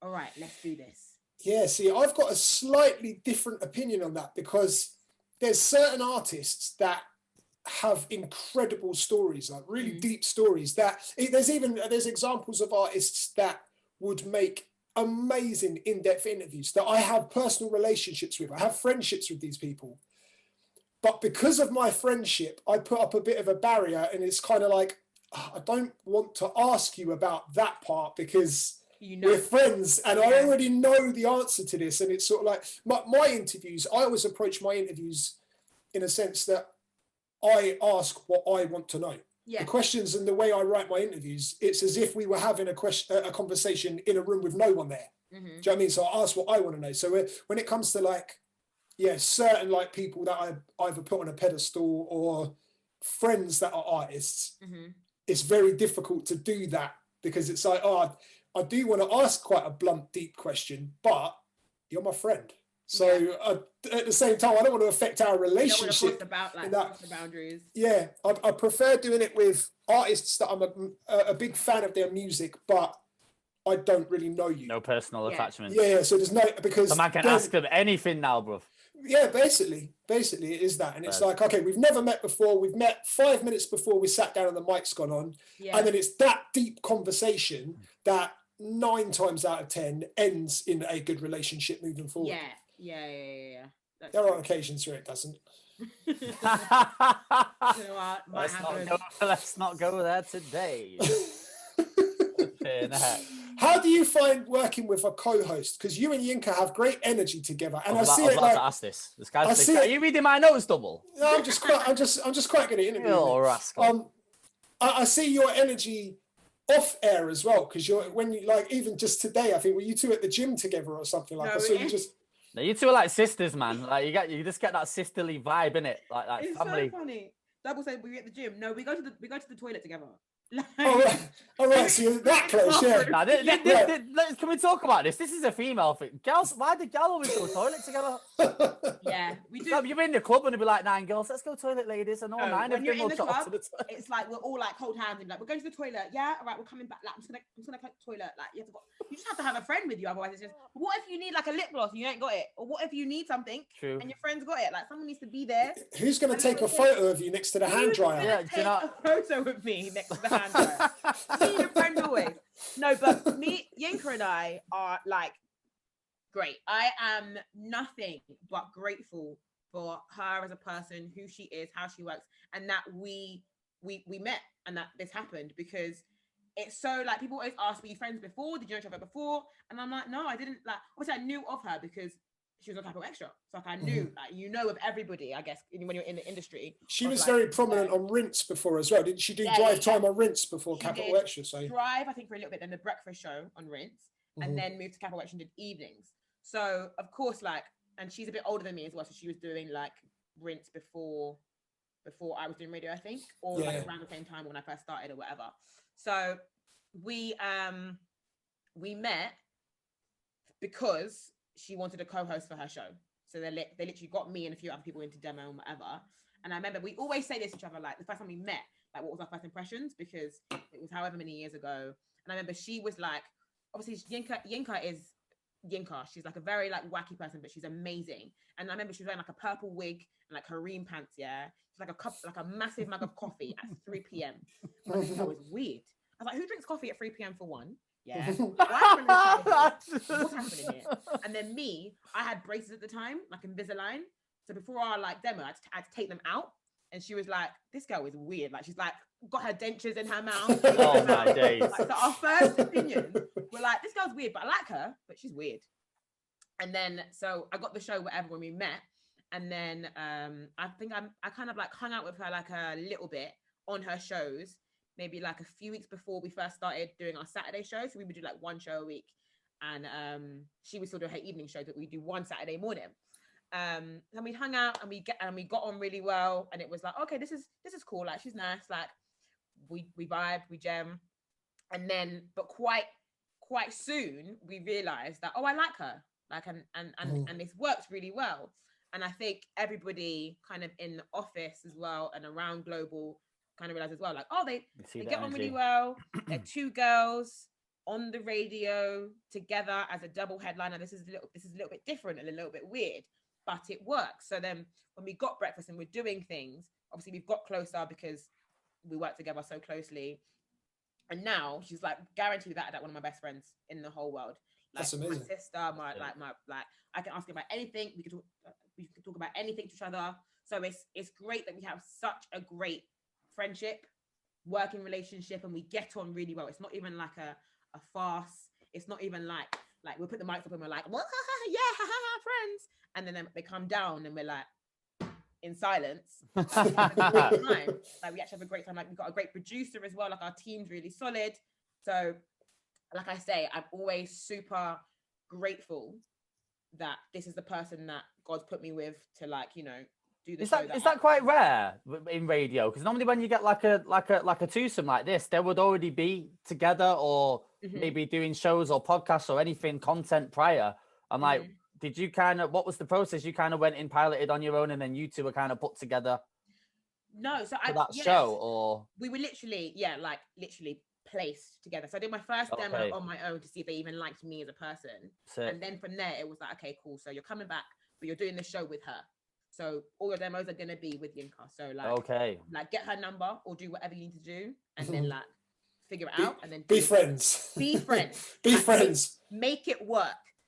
all right, let's do this. Yeah, see, I've got a slightly different opinion on that because there's certain artists that have incredible stories, like really deep stories, that there's examples of artists that would make amazing in-depth interviews that I have personal relationships with. I have friendships with these people. But because of my friendship, I put up a bit of a barrier, and it's kind of like, I don't want to ask you about that part because we're friends and I already know the answer to this. And it's sort of like my interviews, I always approach my interviews in a sense that I ask what I want to know. Yeah. The questions and the way I write my interviews, it's as if we were having a conversation in a room with no one there. Do you know what I mean? So I ask what I want to know. So when it comes to like, certain like people that I either put on a pedestal or friends that are artists, it's very difficult to do that because it's like, I do want to ask quite a blunt, deep question, but you're my friend. So at the same time, I don't want to affect our relationship. You don't want to cross the boundaries. Yeah, I prefer doing it with artists that I'm a big fan of their music, but I don't really know you. No personal attachment. Yeah, so there's no, because... So man can ask them anything now, bro. Yeah, basically it is that. And it's like, okay, we've never met before. We've met 5 minutes before we sat down and the mic's gone on. Yeah. And then it's that deep conversation that 9 times out of 10 ends in a good relationship moving forward. Yeah. There are occasions where it doesn't. Let's not go there today. How do you find working with a co-host? Because you and Yinka have great energy together, and I see it like. To ask this. Are you reading my notes, Dubl? No, I'm just quite good at interviewing. Oh, rascal. I see your energy off air as well, because even just today, I think were you two at the gym together or something like that? So you just. No, you two are like sisters, man. Like you just get that sisterly vibe, innit? Like that it's family. It's so funny. Dubl said we were at the gym. No, we go to the toilet together. All right. So you're that close, yeah. Can we talk about this? This is a female thing. Girls, why do girls always go to the toilet together? Yeah, we do. You're in the club and it'll be like 9 girls. Let's go toilet, ladies. And all 9 of them will trot to the toilet. It's like we're all like hold hands and like we're going to the toilet. Yeah, all right, we're coming back. Like I'm just gonna go to the toilet. Like you just have to have a friend with you, otherwise it's just. What if you need like a lip gloss and you ain't got it, or what if you need something and your friend's got it? Like someone needs to be there. Who's gonna take a photo of you next to the hand dryer? Yeah, take a photo of me next to the hand dryer. Me and a friend always. No, but Yinka and I are like great. I am nothing but grateful for her as a person, who she is, how she works, and that we met and that this happened, because it's so like people always ask me, friends before? Did you know each other before? And I'm like, no, I didn't. Like obviously I knew of her because she was on Capital Xtra. So like I knew, like, of everybody, I guess, when you're in the industry. She was very prominent on Rinse before as well. Didn't she do drive time on Rinse before Capital Xtra? So Drive, I think, for a little bit, then the breakfast show on Rinse, and then moved to Capital Xtra and did evenings. So of course, like, and she's a bit older than me as well, so she was doing like Rinse before I was doing radio, I think, or like around the same time when I first started or whatever. So we met because she wanted a co-host for her show. So they literally got me and a few other people into demo and whatever. And I remember we always say this to each other, like the first time we met, like what was our first impressions, because it was however many years ago. And I remember she was like, obviously Yinka is Yinka. She's like a very like wacky person, but she's amazing. And I remember she was wearing like a purple wig and like Hareem pants, yeah. She's like a cup, like a massive mug of coffee at 3 p.m. I think that was weird. I was like, who drinks coffee at 3 p.m. for one? Yeah. What's happening here? And then I had braces at the time, like Invisalign. So before our like demo, I had to take them out. And she was like, this girl is weird. Like she's like got her dentures in her mouth. Oh my days. Like, so our first opinion, we're like, this girl's weird, but I like her, but she's weird. And then so I got the show, whatever, when we met. And then I think I kind of like hung out with her like a little bit on her shows, maybe like a few weeks before we first started doing our Saturday show. So we would do like one show a week, and she would still do her evening show, but we do one Saturday morning. And we hung out and we got on really well, and it was like, okay, this is cool. Like she's nice. Like we vibe, we gem, and then but quite soon we realized that I like her. Like and this works really well. And I think everybody kind of in the office as well and around Global kind of realized as well, like, they get on really well. They're two girls on the radio together as a double headliner. This is a little bit different and a little bit weird. but it works. So then when we got breakfast and we're doing things, obviously we've got closer because we work together so closely. And now she's like guaranteed that one of my best friends in the whole world. Like, that's amazing. My sister, I can ask her about anything. We can talk about anything to each other. So it's great that we have such a great friendship, working relationship, and we get on really well. It's not even like a farce. It's not even like we'll put the mics up and we're like, well, yeah, friends. And then they come down and we're like, in silence. Like, we actually have a great time. Like, we've got a great producer as well. Like, our team's really solid. So, like I say, I'm always super grateful that this is the person that God's put me with to, like, you know, do the is show. Is that quite rare in radio? Because normally when you get like a twosome like this, they would already be together or maybe doing shows or podcasts or anything content prior. I'm like, did you what was the process? You kind of went in, piloted on your own, and then you two were kind of put together? No, so show, or we were literally placed together. So I did my first demo on my own to see if they even liked me as a person. Sick. And then from there it was like, okay, cool. So you're coming back, but you're doing the show with her. So all your demos are gonna be with Yinka. So like get her number or do whatever you need to do, and then like figure it out, and then be friends. Be friends. Be friends. Make it work.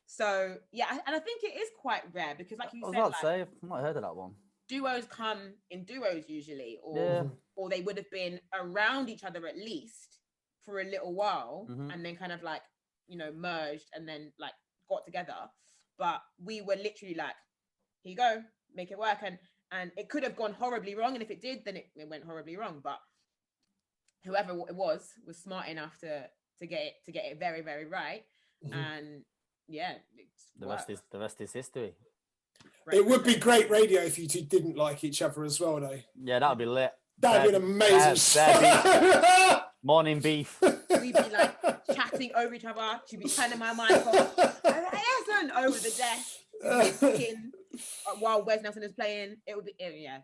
So yeah, and I think it is quite rare because, like you said, I've not heard of that one. Duos come in duos usually, or they would have been around each other at least for a little while, and then kind of like, you know, merged and then like got together. But we were literally like, here you go, make it work, and it could have gone horribly wrong, and if it did, then it went horribly wrong. But whoever it was smart enough to get it very, very right, and yeah, the rest is history. It would be great radio if you two didn't like each other as well, though. Yeah, that'd be lit. That'd be an amazing morning beef. We'd be like chatting over each other. She'd be turning my mic off. Listen, over the desk, while Wes Nelson is playing. It would be,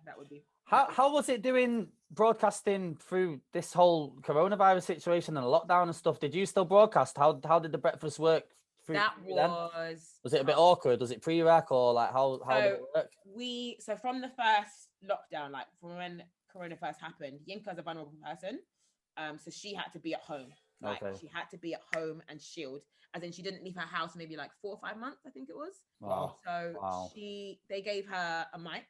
that would be. How was it doing broadcasting through this whole coronavirus situation and lockdown and stuff? Did you still broadcast? How did the breakfast work? That was it a bit awkward? Was it pre-rec or like how did it work? So from the first lockdown, like from when Corona first happened, Yinka's a vulnerable person, so she had to be at home. Like she had to be at home and shield, as in she didn't leave her house maybe like 4 or 5 months, I think it was. Wow. So they gave her a mic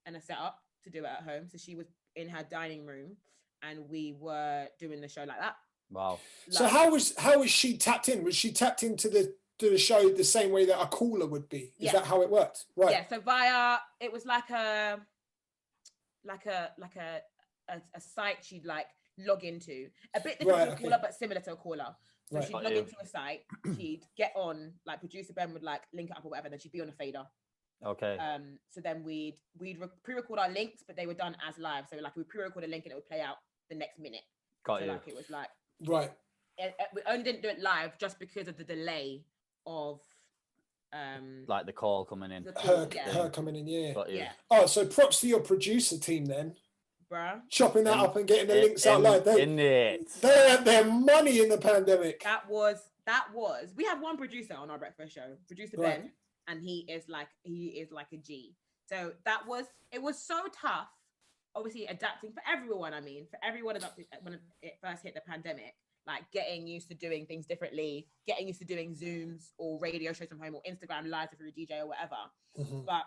and a setup to do it at home. So she was in her dining room, and we were doing the show like that. Wow. So how was she tapped in? Was she tapped into the show the same way that a caller would be? Is that how it worked? Right. Yeah. So it was like a site she'd like log into, a bit different to a caller, but similar to a caller. So she'd log into a site, she'd get on, like producer Ben would like link it up or whatever, then she'd be on a fader. Okay. So then we'd pre-record our links, but they were done as live. So like we pre-record a link and it would play out the next minute. Got you. Like it was like. Right. We only didn't do it live just because of the delay of like the call coming in. Her coming in, yeah. Oh, so props to your producer team then. Bruh. Chopping that up and getting the links out live. They had their money in the pandemic. That was we have one producer on our breakfast show, producer Ben, and he is like a G. So it was so tough. Obviously adapting for everyone. I mean, for everyone adapted when it first hit the pandemic, like getting used to doing things differently, getting used to doing Zooms or radio shows from home or Instagram live if you're a DJ or whatever. But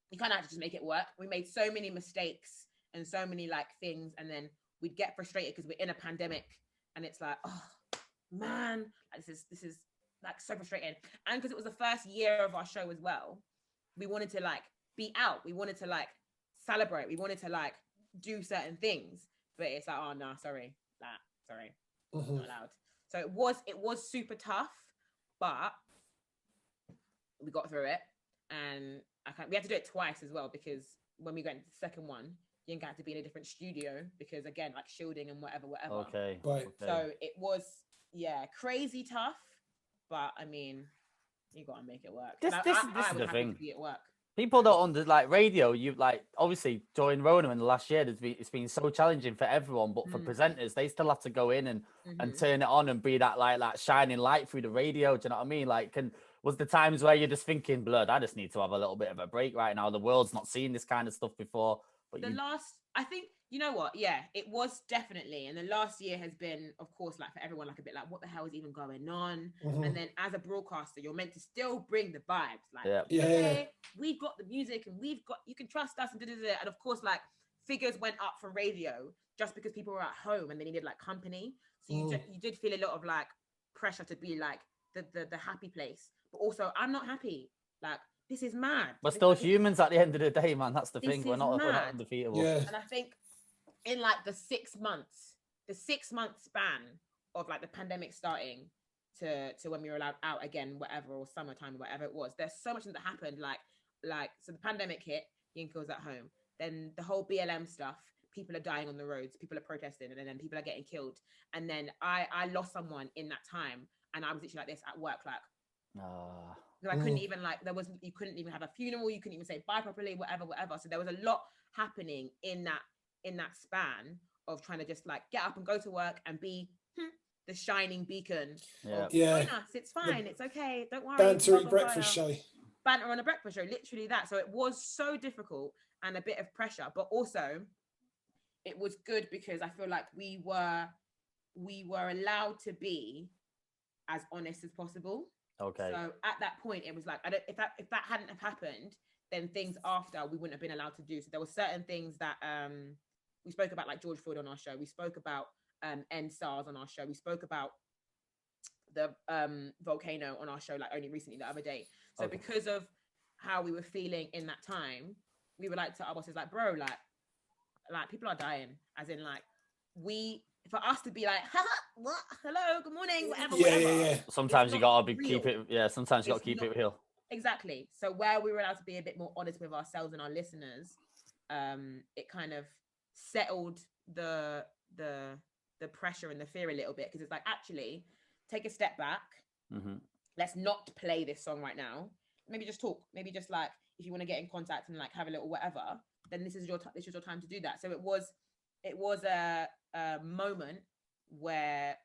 you kind of have to just make it work. We made so many mistakes and so many like things, and then we'd get frustrated because we're in a pandemic, and it's like, oh man, like, this is like so frustrating. And because it was the first year of our show as well, we wanted to like be out. We wanted to like celebrate. We wanted to like do certain things, but it's like, oh no, sorry, not allowed. So it was super tough, but we got through it, and we had to do it twice as well, because when we went to the second one, Yinka had to be in a different studio because again, like shielding and whatever. Right. So it was crazy tough, but I mean, you gotta make it work. This is the thing. To be at work. People don't like radio. You like obviously during Rona in the last year, it's been so challenging for everyone. But for presenters, they still have to go in and turn it on and be that shining light through the radio. Do you know what I mean? Like, Was the times where you're just thinking, blood, I just need to have a little bit of a break right now. The world's not seen this kind of stuff before. But I think, you know what? Yeah, it was definitely. And the last year has been, of course, like for everyone, like a bit like, what the hell is even going on? And then as a broadcaster, you're meant to still bring the vibes. Like, hey, we've got the music and you can trust us. And of course, like figures went up for radio just because people were at home and they needed like company. So you did feel a lot of like pressure to be like the happy place. But also, I'm not happy. Like, this is mad. We're still humans at the end of the day, man. That's the thing. We're not undefeatable. Yeah. And I think in like the 6 month span of like the pandemic starting to when we were allowed out again, whatever, or summertime, whatever it was, there's so much that happened. Like so the pandemic hit, Yinka was at home. Then the whole BLM stuff, people are dying on the roads, people are protesting, and then people are getting killed. And then I lost someone in that time, and I was literally like this at work, like, so I couldn't even you couldn't even have a funeral, you couldn't even say bye properly, whatever. So there was a lot happening in that span of trying to just like get up and go to work and be the shining beacon. Join us, it's fine, it's okay, don't worry. Banter breakfast show. Banter on a breakfast show, literally that. So it was so difficult and a bit of pressure, but also it was good because I feel like we were allowed to be as honest as possible. Okay. So at that point, it was like, if that hadn't have happened, then things after we wouldn't have been allowed to do. So there were certain things that we spoke about, like George Floyd on our show. We spoke about End SARS on our show. We spoke about the volcano on our show, like only recently, the other day. So because of how we were feeling in that time, we were like to our bosses, like, bro, like people are dying, as in like for us to be like, what? Hello, good morning, whatever. Yeah. Sometimes you gotta keep it. Yeah, sometimes you gotta keep it real. Exactly. So where we were allowed to be a bit more honest with ourselves and our listeners, it kind of settled the pressure and the fear a little bit, because it's like, actually, take a step back. Let's not play this song right now. Maybe just talk. Maybe just like, if you want to get in contact and like have a little whatever, then this is your time to do that. So it was a moment where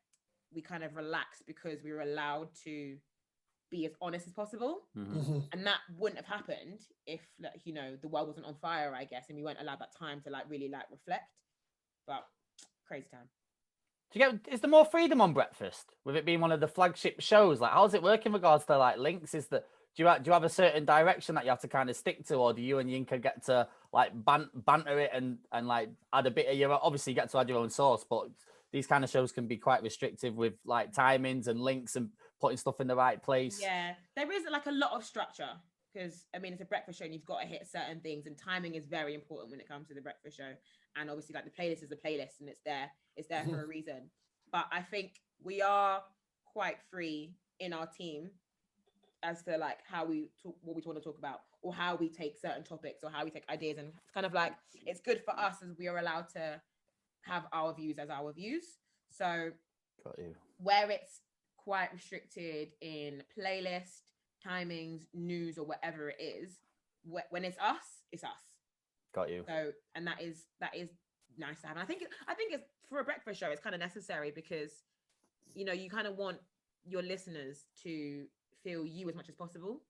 we kind of relaxed because we were allowed to be as honest as possible. And that wouldn't have happened if, like, you know, the world wasn't on fire, I guess, and we weren't allowed that time to like really like reflect. But crazy time. Is there more freedom on Breakfast with it being one of the flagship shows? Like, how's it work in regards to like links? Do you have a certain direction that you have to kind of stick to, or do you and Yinka get to like banter it and like add a bit of your, obviously you get to add your own sauce, but these kind of shows can be quite restrictive with like timings and links and putting stuff in the right place. Yeah, there is like a lot of structure, because I mean, it's a breakfast show and you've got to hit certain things, and timing is very important when it comes to the breakfast show. And obviously, like, the playlist is a playlist and it's there for a reason. But I think we are quite free in our team as to like how we talk, what we want to talk about, or how we take certain topics, or how we take ideas. And it's kind of like, it's good for us as we are allowed to have our views as our views. So where it's quite restricted in playlist, timings, news, or whatever it is, when it's us, it's us. Got you. So, and that is nice to have. And I think it's, for a breakfast show, it's kind of necessary, because, you know, you kind of want your listeners to feel you as much as possible.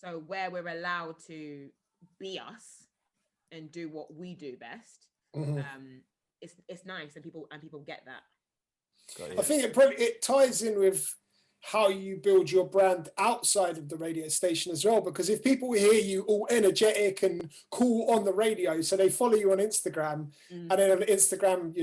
So where we're allowed to be us and do what we do best, it's nice, and people get that. I think it ties in with how you build your brand outside of the radio station as well, because if people hear you all energetic and cool on the radio, so they follow you on Instagram, and then on Instagram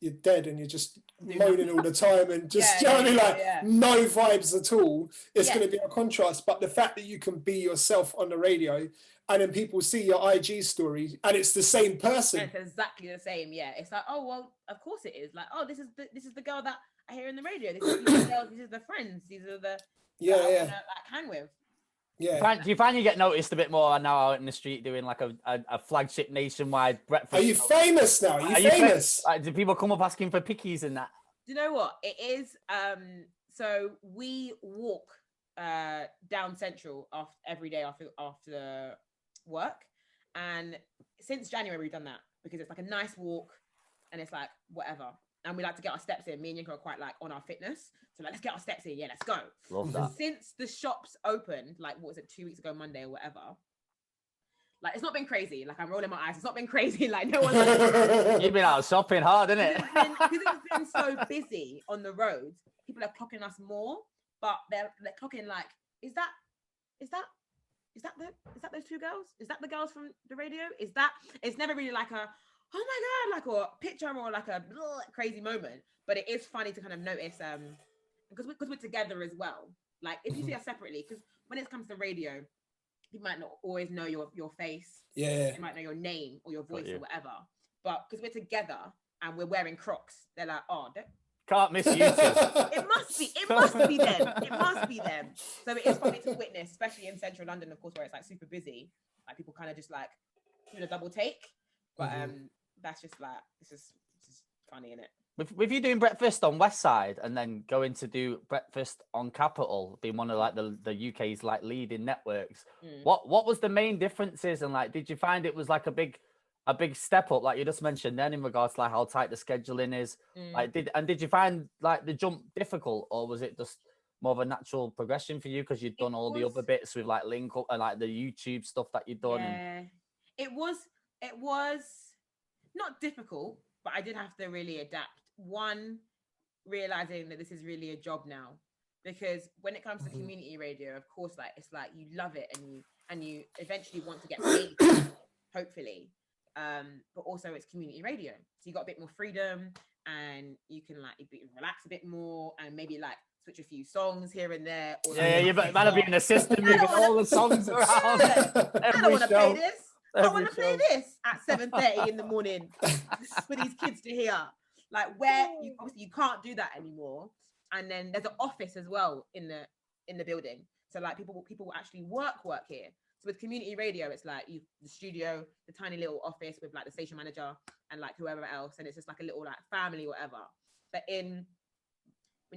you're dead and you're just moaning all the time and just no vibes at all, it's going to be a contrast. But the fact that you can be yourself on the radio, and then people see your IG story and it's the same person. And it's exactly the same. Yeah, it's like, oh well, of course it is. Like, oh, this is the girl that I hear in the radio. This is the girls. These are the friends. These are the like hang with. Yeah. Do you find you get noticed a bit more now out in the street doing like a flagship nationwide breakfast? Are you famous now? Are you famous? Do people come up asking for pickies and that? Do you know what it is? So we walk down Central every day after work, and since January we've done that, because it's like a nice walk and it's like whatever. and we like to get our steps in. Me and Yinka are quite like on our fitness, so like let's get our steps in. Yeah, let's go. Love that. Since the shops opened, like what was it, 2 weeks ago, Monday or whatever. Like it's not been crazy. Like I'm rolling my eyes. It's not been crazy. Like no one's like, you've been out shopping hard, isn't it? Because it's been so busy on the roads. People are clocking us more, but they're clocking like, is that those two girls? Is that the girls from the radio? Is that? It's never really like a, oh my god, like or picture or like a crazy moment. But it is funny to kind of notice because we're together as well. Like if you see us separately, because when it comes to radio, you might not always know your face. Yeah. You might know your name or your voice or whatever. But because we're together and we're wearing Crocs, they're like, oh, can't miss you two. It must be them. It must be them. So it is funny to witness, especially in central London, of course, where it's like super busy. Like people kind of just like do the double take. But that's just like, it's just funny, isn't it? With you doing breakfast on West Side and then going to do breakfast on Capital, being one of like the UK's like leading networks, what was the main differences? And like, did you find it was like a big step up, like you just mentioned then, in regards to like how tight the scheduling is? Like, did you find like the jump difficult, or was it just more of a natural progression for you because you'd done all the other bits with like Link Up and like the YouTube stuff that you'd done? Yeah, it was not difficult, but I did have to really adapt. One, realizing that this is really a job now, because when it comes to community radio, of course, like it's like you love it and you eventually want to get paid, hopefully. But also it's community radio, so you got a bit more freedom and you can like relax a bit more and maybe like switch a few songs here and there. Or you better be in the system moving all the songs around. I don't want to play this. I want to play this at 7:30 in the morning for these kids to hear. Like where obviously you can't do that anymore. And then there's an office as well in the building, so like people actually work here. So with community radio, it's like the studio, the tiny little office with like the station manager and like whoever else, and it's just like a little like family or whatever. But when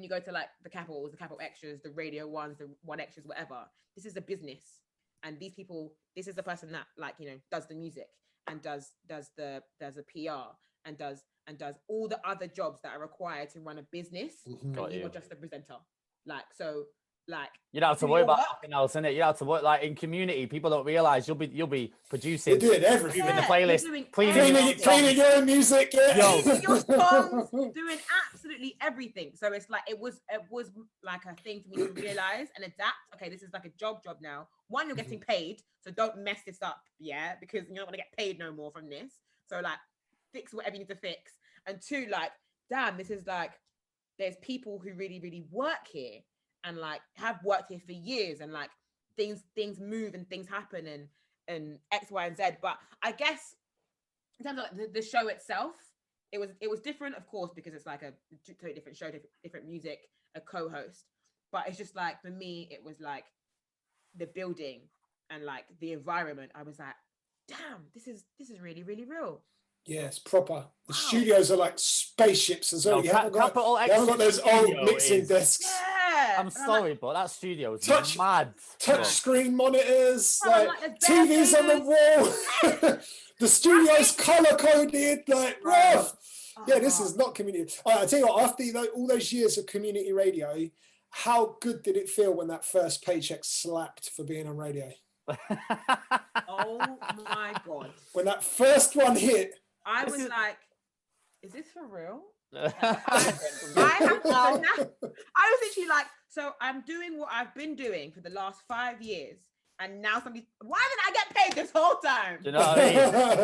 you go to like the Capitals, the Capital Extras, the Radio Ones, the One Extras, whatever, this is a business, and these people, this is the person that like does the music and does a PR and does all the other jobs that are required to run a business. And you are just a presenter, like so. Like you don't have to worry about nothing else, innit? You don't have to work like in community. People don't realize you'll be producing. You're doing everything. Moving the playlist, cleaning your own music, cleaning your songs, doing absolutely everything. So it's like it was like a thing for me to realize and adapt. Okay, this is like a job now. One, you're getting paid, so don't mess this up, because you're not gonna get paid no more from this. So like fix whatever you need to fix. And two, like damn, this is like there's people who really, really work here and like have worked here for years, and like things move and things happen and X, Y, and Z. But I guess in terms of like the show itself, it was different, of course, because it's like a totally different show, different music, a co-host. But it's just like for me, it was like the building and like the environment. I was like, damn, this is really, really real. Yes, proper. The studios are like spaceships as well. No, you haven't got those old mixing desks. Yeah. I'm sorry, but that studio is mad. Touch screen monitors, like TVs on the wall. The studio's color coded, like rough. Yeah, this is not community. I tell you what, after all those years of community radio, how good did it feel when that first paycheck slapped for being on radio? Oh my God. When that first one hit, I was like, is this for real? I was literally like, so I'm doing what I've been doing for the last 5 years, and now why didn't I get paid this whole time? Do you know what I mean?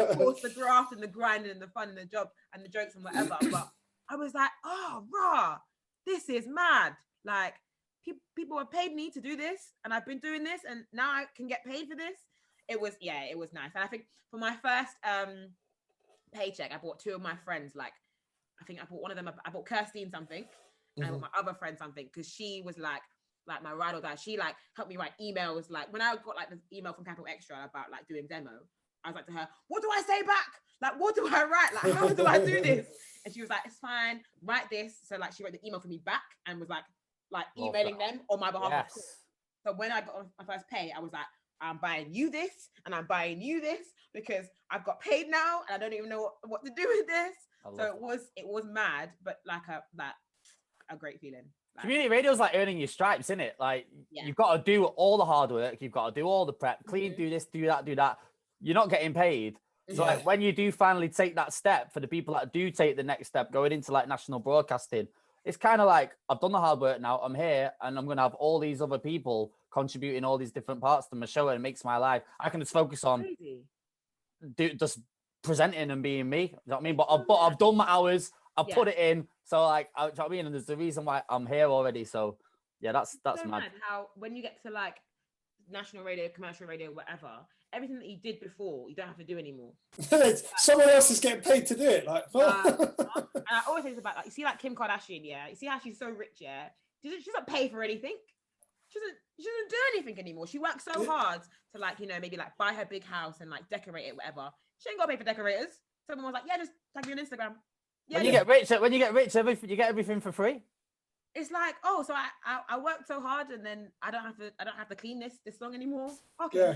Of course, the graft and the grind and the fun and the job and the jokes and whatever, but I was like, oh, rah, this is mad. Like, people have paid me to do this, and I've been doing this, and now I can get paid for this. It was nice. And I think for my first paycheck, I bought two of my friends, like, I think I bought one of them, I bought Kirstine something, and I bought my other friend something, because she was like my ride or die. She like helped me write emails. Like when I got like this email from Capital Xtra about like doing demo, I was like to her, what do I say back? Like, what do I write? Like, how do I do this? And she was like, it's fine, write this. So like she wrote the email for me back and was like emailing them on my behalf. Yes. So when I got my first pay, I was like, I'm buying you this and I'm buying you this because I've got paid now and I don't even know what to do with this. So it was mad, but like a great feeling. Like, community radio is like earning your stripes, isn't it? Like you've got to do all the hard work, you've got to do all the prep, clean, do this, do that, do that. You're not getting paid. So like when you do finally take that step, for the people that do take the next step going into like national broadcasting, it's kind of like, I've done the hard work now, I'm here, and I'm going to have all these other people contributing all these different parts to my show, and it makes my life. I can just focus on just presenting and being me. You know what I mean? But I've done my hours, I've put it in. So like, you know what I mean? And there's the reason why I'm here already. So yeah, that's so mad. How when you get to like national radio, commercial radio, whatever, everything that you did before, you don't have to do anymore. Someone else is getting paid to do it. Like, and I always think about like, you see like Kim Kardashian, you see how she's so rich, she doesn't pay for anything. She doesn't do anything anymore. She works so hard to like, you know, maybe like buy her big house and like decorate it, whatever. She ain't got to pay for decorators. Someone was like, yeah, just tag me on Instagram. Yeah, when you get rich, you get everything for free. It's like, oh, so I worked so hard and then I don't have to clean this song anymore. Okay. Yeah.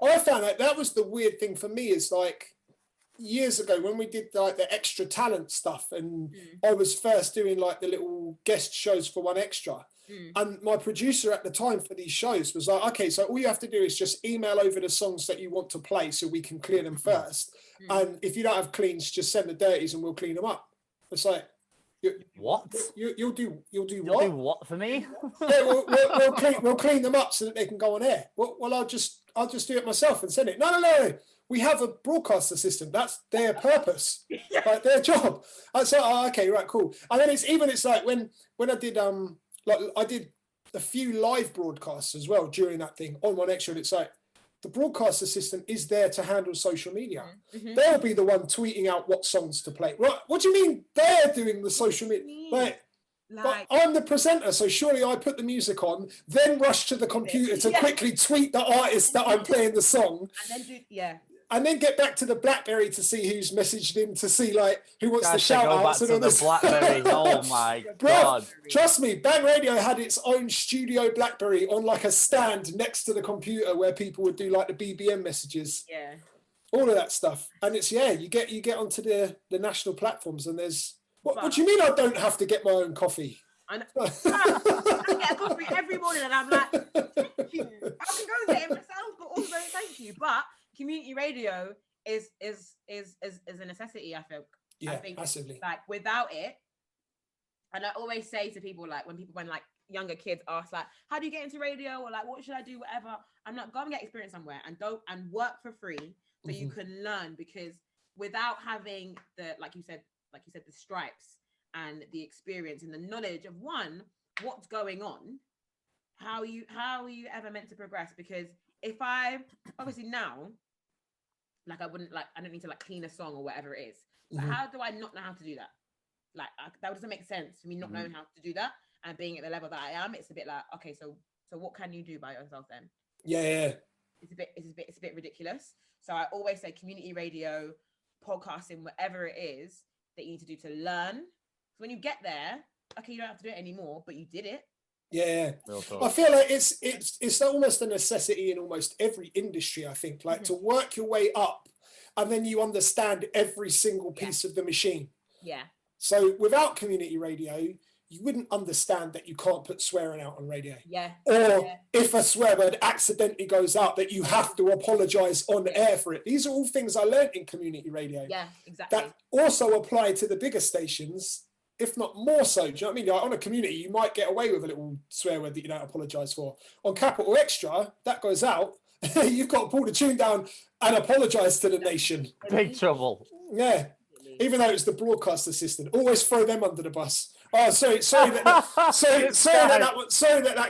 I found that was the weird thing for me, is like years ago when we did like the Extra talent stuff, and I was first doing like the little guest shows for One Extra. And my producer at the time for these shows was like, okay, so all you have to do is just email over the songs that you want to play so we can clear them first. And if you don't have cleans, just send the dirties and we'll clean them up. It's like, what? You'll do what? You'll do what for me? Yeah, we'll clean them up so that they can go on air. Well, I'll just do it myself and send it. No. We have a broadcast assistant. That's their purpose, like their job. I said, oh, okay, right, cool. And then it's like when I did like I did a few live broadcasts as well during that thing on One Extra, and it's like the broadcast assistant is there to handle social media. They'll be the one tweeting out what songs to play. Right? What do you mean they're doing the social media? Like but I'm the presenter, so surely I put the music on, then rush to the computer to quickly tweet the artist that I'm playing the song. And then and then get back to the BlackBerry to see who's messaged in, to see like who wants to shout out. Back to the BlackBerry. Oh my God. Trust me, Bang Radio had its own studio BlackBerry on like a stand next to the computer where people would do like the BBM messages. Yeah. All of that stuff. And it's you get onto the national platforms, and there's what do you mean I don't have to get my own coffee? I get a coffee every morning and I'm like, thank you. I can go get it myself, but also thank you. But community radio is a necessity, I think. Yeah, I think massively. Like without it, and I always say to people, like when like younger kids ask like, how do you get into radio, or like what should I do, whatever, I'm like, go and get experience somewhere and work for free so you can learn, because without having the like you said the stripes and the experience and the knowledge of what's going on, how are you ever meant to progress? Because if I obviously now, like I don't need to like clean a song or whatever it is. But how do I not know how to do that? Like that doesn't make sense for me not knowing how to do that and being at the level that I am. It's a bit like, okay, so what can you do by yourself then? Yeah. It's a bit ridiculous. So I always say community radio, podcasting, whatever it is that you need to do to learn. So when you get there, okay, you don't have to do it anymore, but you did it. Yeah. I feel like it's almost a necessity in almost every industry, I think, like to work your way up and then you understand every single piece of the machine. Yeah. So without community radio, you wouldn't understand that you can't put swearing out on radio. Yeah. Or if a swear word accidentally goes out, that you have to apologize on air for it. These are all things I learned in community radio. Yeah, exactly. That also apply to the bigger stations, if not more so. Do you know what I mean? Like on a community, you might get away with a little swear word that you don't apologise for. On Capital Extra, that goes out. You've got to pull the tune down and apologise to the nation. Big trouble. Yeah. Even though it's the broadcast assistant, always throw them under the bus. Oh, sorry that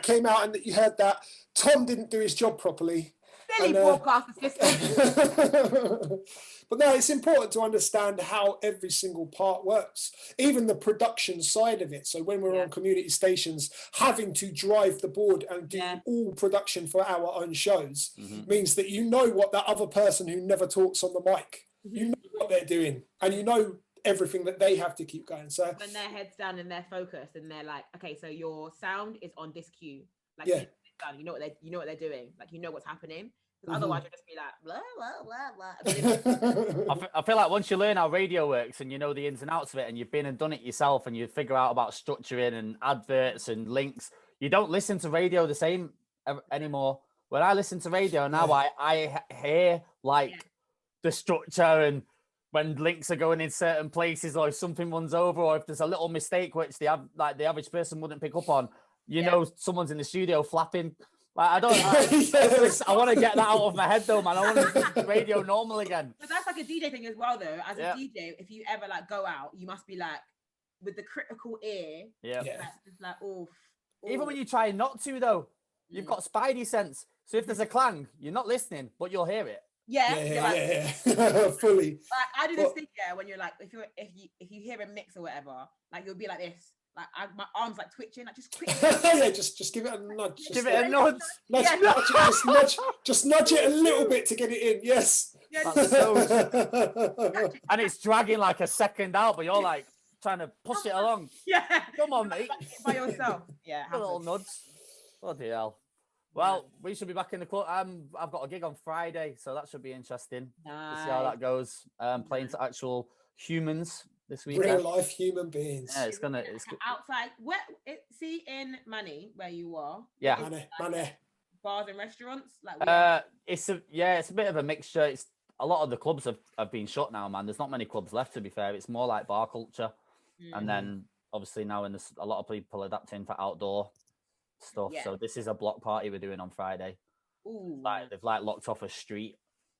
came out and that you heard that Tom didn't do his job properly. Silly broadcast assistant. But no, it's important to understand how every single part works, even the production side of it. So when we're on community stations, having to drive the board and do all production for our own shows means that you know what that other person who never talks on the mic, you know what they're doing, and you know everything that they have to keep going. So when their head's down and they're focused and they're like, okay, so your sound is on this cue. Like done. You know what they're doing. Like you know what's happening. Otherwise, you'll just be like blah blah blah blah. I feel like once you learn how radio works and you know the ins and outs of it, and you've been and done it yourself, and you figure out about structuring and adverts and links, you don't listen to radio the same anymore. When I listen to radio now, I hear like the structure and when links are going in certain places, or if something runs over, or if there's a little mistake which the average person wouldn't pick up on, you know, someone's in the studio flapping. Like, I don't. I want to get that out of my head though, man. I want to listen to radio normal again. But that's like a DJ thing as well, though. As a DJ, if you ever like go out, you must be like with the critical ear. Just like Even when you try not to, though, you've got spidey sense. So if there's a clang, you're not listening, but you'll hear it. Yeah. Fully. Like I do this thing, when you're like, if you hear a mix or whatever, like you'll be like this. Like my arms like twitching, like just quick. just give it a nudge. Give it a nudge. Just nudge it a little bit to get it in. Yes. And it's dragging like a second out, but you're like trying to push it along. Yeah. Come on, mate. By yourself. Yeah. A little nudge. Bloody hell. Well, we should be back in the club. I've got a gig on Friday, so that should be interesting. Nice. To see how that goes. Playing to actual humans this week. Real life human beings. Yeah, it's outside. See in Manny where you are. Yeah. Manny. Bars and restaurants. It's a bit of a mixture. It's a lot of the clubs have been shut now, man. There's not many clubs left, to be fair. It's more like bar culture, and then obviously now a lot of people adapting for outdoor stuff. So this is a block party we're doing on Friday. Ooh. Like they've like locked off a street.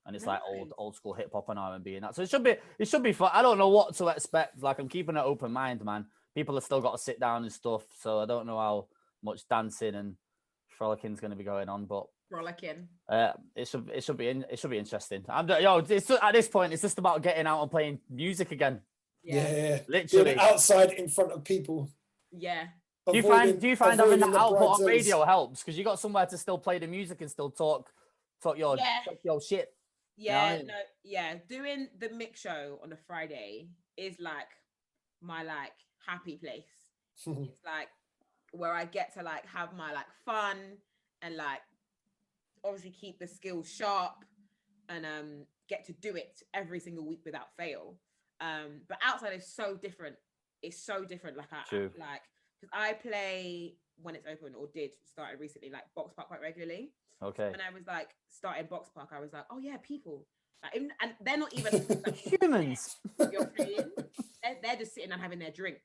And it's like old school hip hop and R&B and that. So it should be fun. I don't know what to expect. Like I'm keeping an open mind, man. People have still got to sit down and stuff. So I don't know how much dancing and frolicking is going to be going on, but frolicking. It should be interesting. At this point, it's just about getting out and playing music again. Yeah. Literally outside in front of people. Yeah. Do you find having that output on radio helps? Because you got somewhere to still play the music and still talk your shit. Yeah, doing the mix show on a Friday is like my like happy place. It's like where I get to like have my like fun and like obviously keep the skills sharp and get to do it every single week without fail. But outside is so different. It's so different. Like because I play when it's open or started recently like Box Park quite regularly. Okay. And I was like, starting Box Park, I was like, oh yeah, people. Like, and they're not even like, humans. You're saying they're just sitting and having their drink.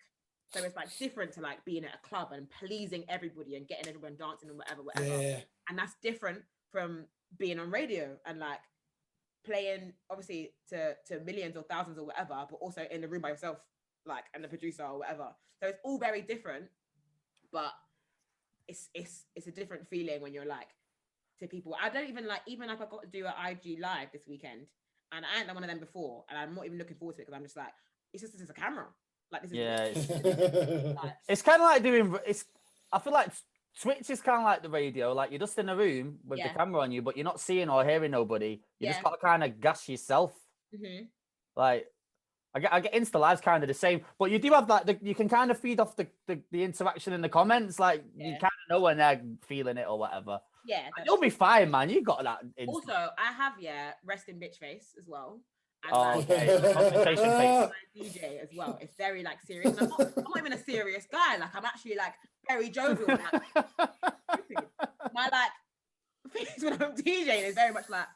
So it's like different to like being at a club and pleasing everybody and getting everyone dancing and whatever. Yeah. And that's different from being on radio and like playing obviously to millions or thousands or whatever, but also in the room by yourself, like, and the producer or whatever. So it's all very different, but it's a different feeling when you're like to people. I don't even like I got to do an IG live this weekend and I ain't done one of them before and I'm not even looking forward to it because I'm just like, this is a camera. Like this is it's kind of like I feel like Twitch is kind of like the radio, like you're just in a room with the camera on you, but you're not seeing or hearing nobody. You just got to kind of gas yourself. Like I get Insta Live's kind of the same, but you do have that. You can kind of feed off the interaction in the comments. Like you kind of know when they're feeling it or whatever. Yeah, you'll be fine, man. You got that. Also, I have resting bitch face as well. And, concentration face. DJ as well. It's very like serious. And I'm not even a serious guy. Like I'm actually like very jovial. Like, my like face when I'm DJing is very much like,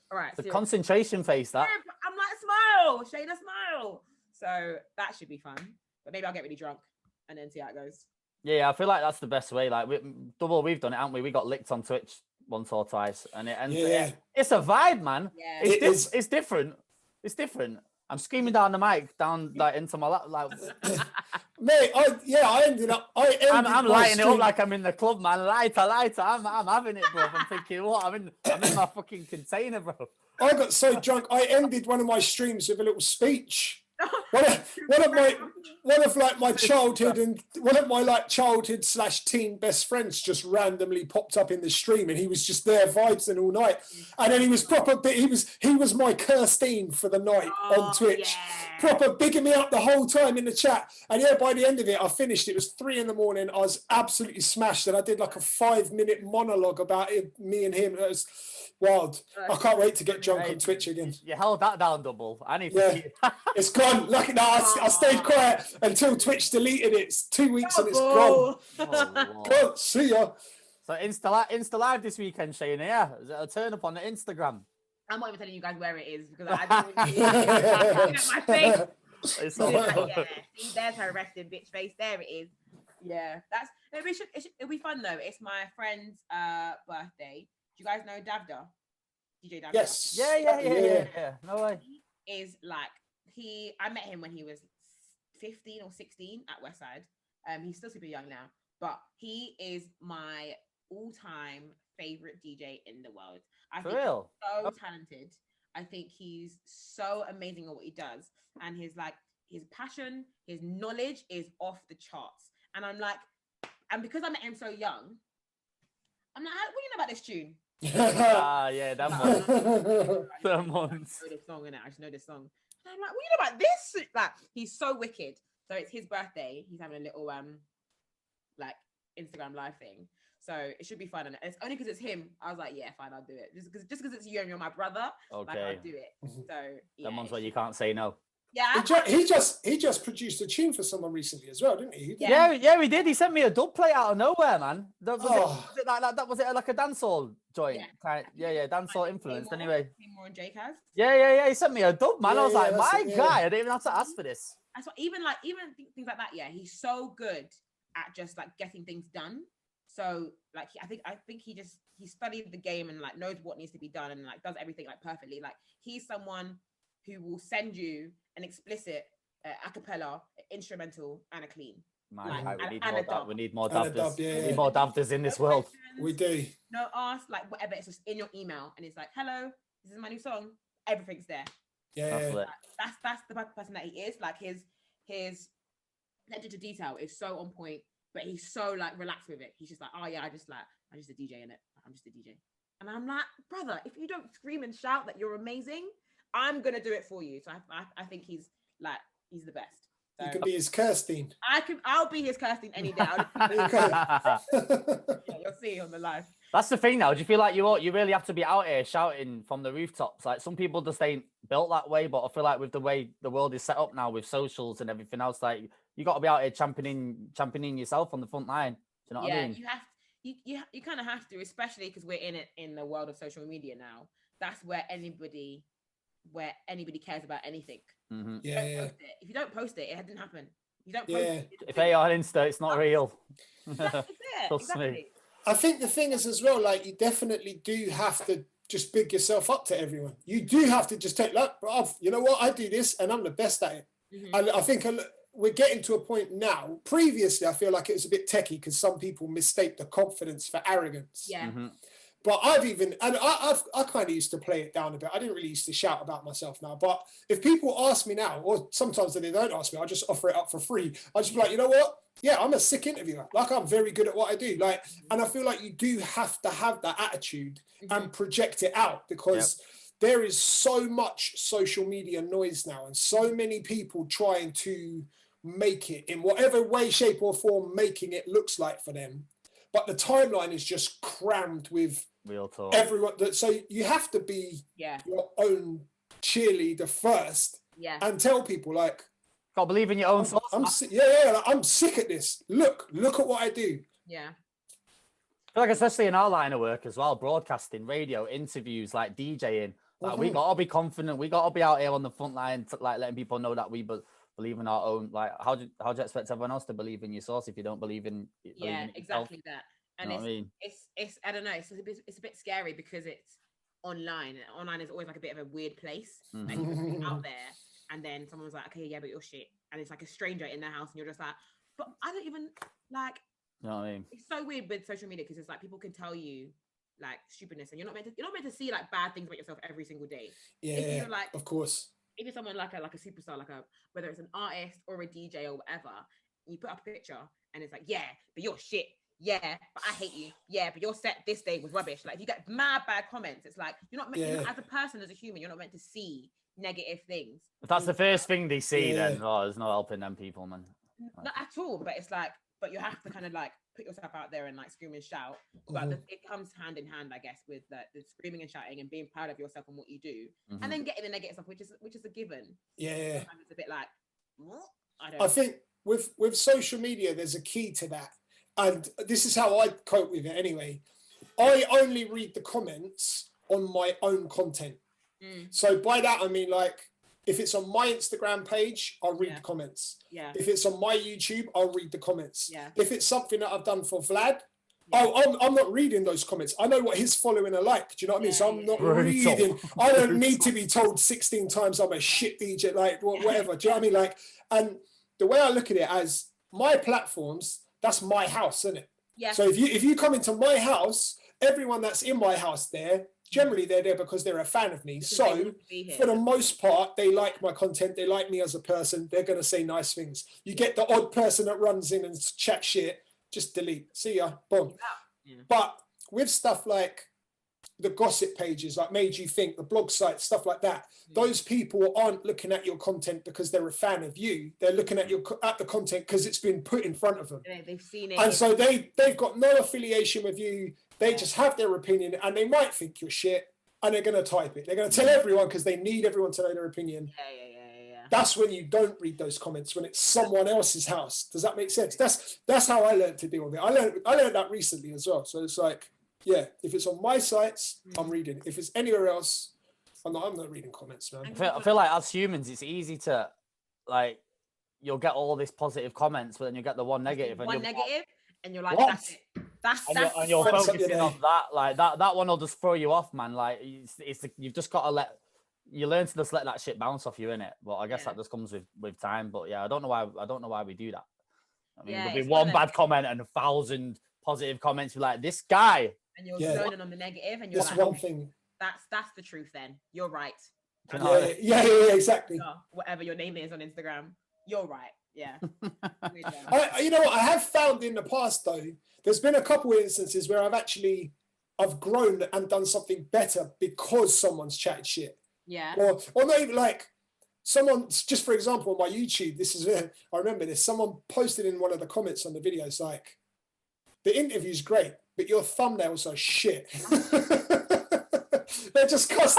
all right. The concentration face. That I'm like, smile, Shayna, smile. So that should be fun. But maybe I'll get really drunk and then see how it goes. Yeah, I feel like that's the best way. Like Dubl, we've done it, haven't we? We got licked on Twitch once or twice, and it's a vibe, man. Yeah. It's different. It's different. I'm screaming down the mic, like into my lap, like. Mate, I ended I'm lighting it up like I'm in the club, man. Lighter. I'm having it, bro. I'm thinking, what? I'm in my fucking container, bro. I got so drunk. I ended one of my streams with a little speech. one of my childhood and one of my like childhood / teen best friends just randomly popped up in the stream, and he was just there vibing all night, and then he was proper. He was my Kirstine for the night on Twitch, proper bigging me up the whole time in the chat. And yeah, by the end of it, I finished. It was 3 a.m. I was absolutely smashed, and I did like a 5-minute monologue about it, me and him. It was wild. I can't wait to get drunk on Twitch again. You held that down, Dubl. I need to see it. It's gone. Lucky now, I stayed quiet until Twitch deleted it. It's 2 weeks and it's gone. God, see ya. So Insta Live this weekend, Shayna. Yeah, is it a turn up on the Instagram? I'm not even telling you guys where it is because I don't see my face. It's like, yeah, see, there's her resting bitch face. There it is. Yeah, it'll be fun though. It's my friend's birthday. Do you guys know Davda? DJ Davda? Yes. Yeah. No way. He is like I met him when he was 15 or 16 at Westside. He's still super young now, but he is my all-time favorite DJ in the world. I think he's so talented. I think he's so amazing at what he does, and his passion, his knowledge is off the charts. And I'm like, and because I met him so young, I'm like, what do you know about this tune? Yeah, that one. That one. I know this song, innit? I just know this song. And I'm like, what do you know about this? Like, he's so wicked. So it's his birthday. He's having a little like Instagram live thing. So it should be fun. And it's only because it's him. I was like, yeah, fine, I'll do it. Just because it's you and you're my brother. Okay. Like, I'll do it. So yeah. That one's where you can't say no. Yeah. He just produced a tune for someone recently as well, didn't he? Yeah, he did. He sent me a dub plate out of nowhere, man. Was it like a dancehall joint? Yeah, dancehall influenced. Anyway. Yeah. He sent me a dub, man. I was like, my guy, I didn't even have to ask for this. That's what even things like that. Yeah, he's so good at just like getting things done. So like I think he studied the game and like knows what needs to be done and like does everything like perfectly. Like he's someone who will send you an explicit a cappella, instrumental, and a clean. We need more Davdas. We need more Davdas in this world. We do. No ask, like whatever. It's just in your email, and it's like, "Hello, this is my new song." Everything's there. Yeah. That's the type of person that he is. Like his attention to detail is so on point, but he's so like relaxed with it. He's just like, "Oh yeah, I'm just a DJ in it. I'm just a DJ." And I'm like, brother, if you don't scream and shout that you're amazing, I'm gonna do it for you. So I think he's the best. So, you could be his Kirstine. I'll be his Kirstine any day. Yeah, you'll see on the live. That's the thing now. Do you feel like you really have to be out here shouting from the rooftops? Like some people just ain't built that way, but I feel like with the way the world is set up now with socials and everything else, like you got to be out here championing yourself on the front line. Do you know what I mean? You kind of have to, especially because we're in the world of social media now. That's where anybody cares about anything. Mm-hmm. Yeah. If you don't post it, it didn't happen. You don't post it. If they are on Insta, it's not real. Exactly. I think the thing is as well, like you definitely do have to just big yourself up to everyone. You do have to just take, look, you know what, I do this and I'm the best at it. Mm-hmm. I think we're getting to a point now. Previously, I feel like it was a bit techie because some people mistake the confidence for arrogance. Yeah. Mm-hmm. But I kind of used to play it down a bit. I didn't really used to shout about myself now. But if people ask me now, or sometimes they don't ask me, I just offer it up for free. I just be like, you know what? Yeah, I'm a sick interviewer. Like I'm very good at what I do. Like, and I feel like you do have to have that attitude and project it out because there is so much social media noise now and so many people trying to make it in whatever way, shape or form, making it looks like for them. But the timeline is just crammed with real talk. Everyone. So you have to be your own cheerleader first and tell people like, got to believe in your own source. I'm sick at this. Look at what I do. Yeah. I feel like especially in our line of work as well, broadcasting, radio, interviews, like DJing, like we got to be confident. We got to be out here on the front line, like letting people know that we believe in our own. Like how do you expect everyone else to believe in your source if you don't believe in exactly that. And you know it's I don't know, it's a bit scary because it's online. Online is always like a bit of a weird place. Like you can be out there and then someone's like, okay, yeah, but you're shit, and it's like a stranger in their house and you're just like, but I don't even like. You know what I mean? It's so weird with social media because it's like people can tell you like stupidness and you're not meant to see like bad things about yourself every single day. Yeah, like, of course. if you're someone like a superstar, whether it's an artist or a DJ or whatever, you put up a picture and it's like, yeah, but you're shit. Yeah, but I hate you. Yeah, but your set this day was rubbish. Like, if you get mad bad comments, it's like you're not as a person, as a human, you're not meant to see negative things. If that's the first thing they see, then there's no helping them people, man. Not at all. But it's like, but you have to kind of like put yourself out there and like scream and shout. But it comes hand in hand, I guess, with the screaming and shouting and being proud of yourself and what you do, and then getting the negative stuff, which is a given. Yeah. Sometimes it's a bit like, what? I think with social media, there's a key to that. And this is how I cope with it anyway. I only read the comments on my own content. So by that, I mean, like, if it's on my Instagram page, I'll read the comments. Yeah. If it's on my YouTube, I'll read the comments. Yeah. If it's something that I've done for Vlad, I'm not reading those comments. I know what his following are like. Do you know what I mean? So I'm not reading. I don't need to be told 16 times I'm a shit DJ, like whatever. Do you know what I mean? Like, and the way I look at it as my platforms, that's my house, isn't it? Yeah. So if you come into my house, everyone that's in my house there, generally they're there because they're a fan of me. So for the most part, they like my content. They like me as a person. They're going to say nice things. You get the odd person that runs in and chat shit, just delete. See ya, boom. Yeah. But with stuff like the gossip pages, like Made You Think, the blog sites, stuff like that, those people aren't looking at your content because they're a fan of you. They're looking at the content because it's been put in front of them. Yeah, they've seen it. And so they've got no affiliation with you. They just have their opinion, and they might think you're shit, and they're going to type it. They're going to tell everyone because they need everyone to know their opinion. Yeah. That's when you don't read those comments, when it's someone else's house. Does that make sense? That's how I learned to deal with it. I learned that recently as well. So it's like, yeah, if it's on my sites, I'm reading. If it's anywhere else, I'm not reading comments, man. I feel like as humans, it's easy to, like, you'll get all these positive comments, but then you get the one negative. And you're like, what? That's it. And you're focusing on that. Like, that one will just throw you off, man. Like, you've just got to you learn to just let that shit bounce off you, innit? But I guess that just comes with time. But yeah, I don't know why we do that. I mean, there'll be one bad comment and 1,000 positive comments. You're like, this guy. And you're zoning on the negative, and you're like, one thing. That's the truth. Then you're right. Yeah, exactly. Whatever your name is on Instagram, you're right. Yeah. You know what? I have found in the past though, there's been a couple of instances where I've grown and done something better because someone's chatted shit. Yeah. Or not even like someone, just for example, on my YouTube, I remember this, someone posted in one of the comments on the videos like, the interview's great, but your thumbnails are shit. They just cost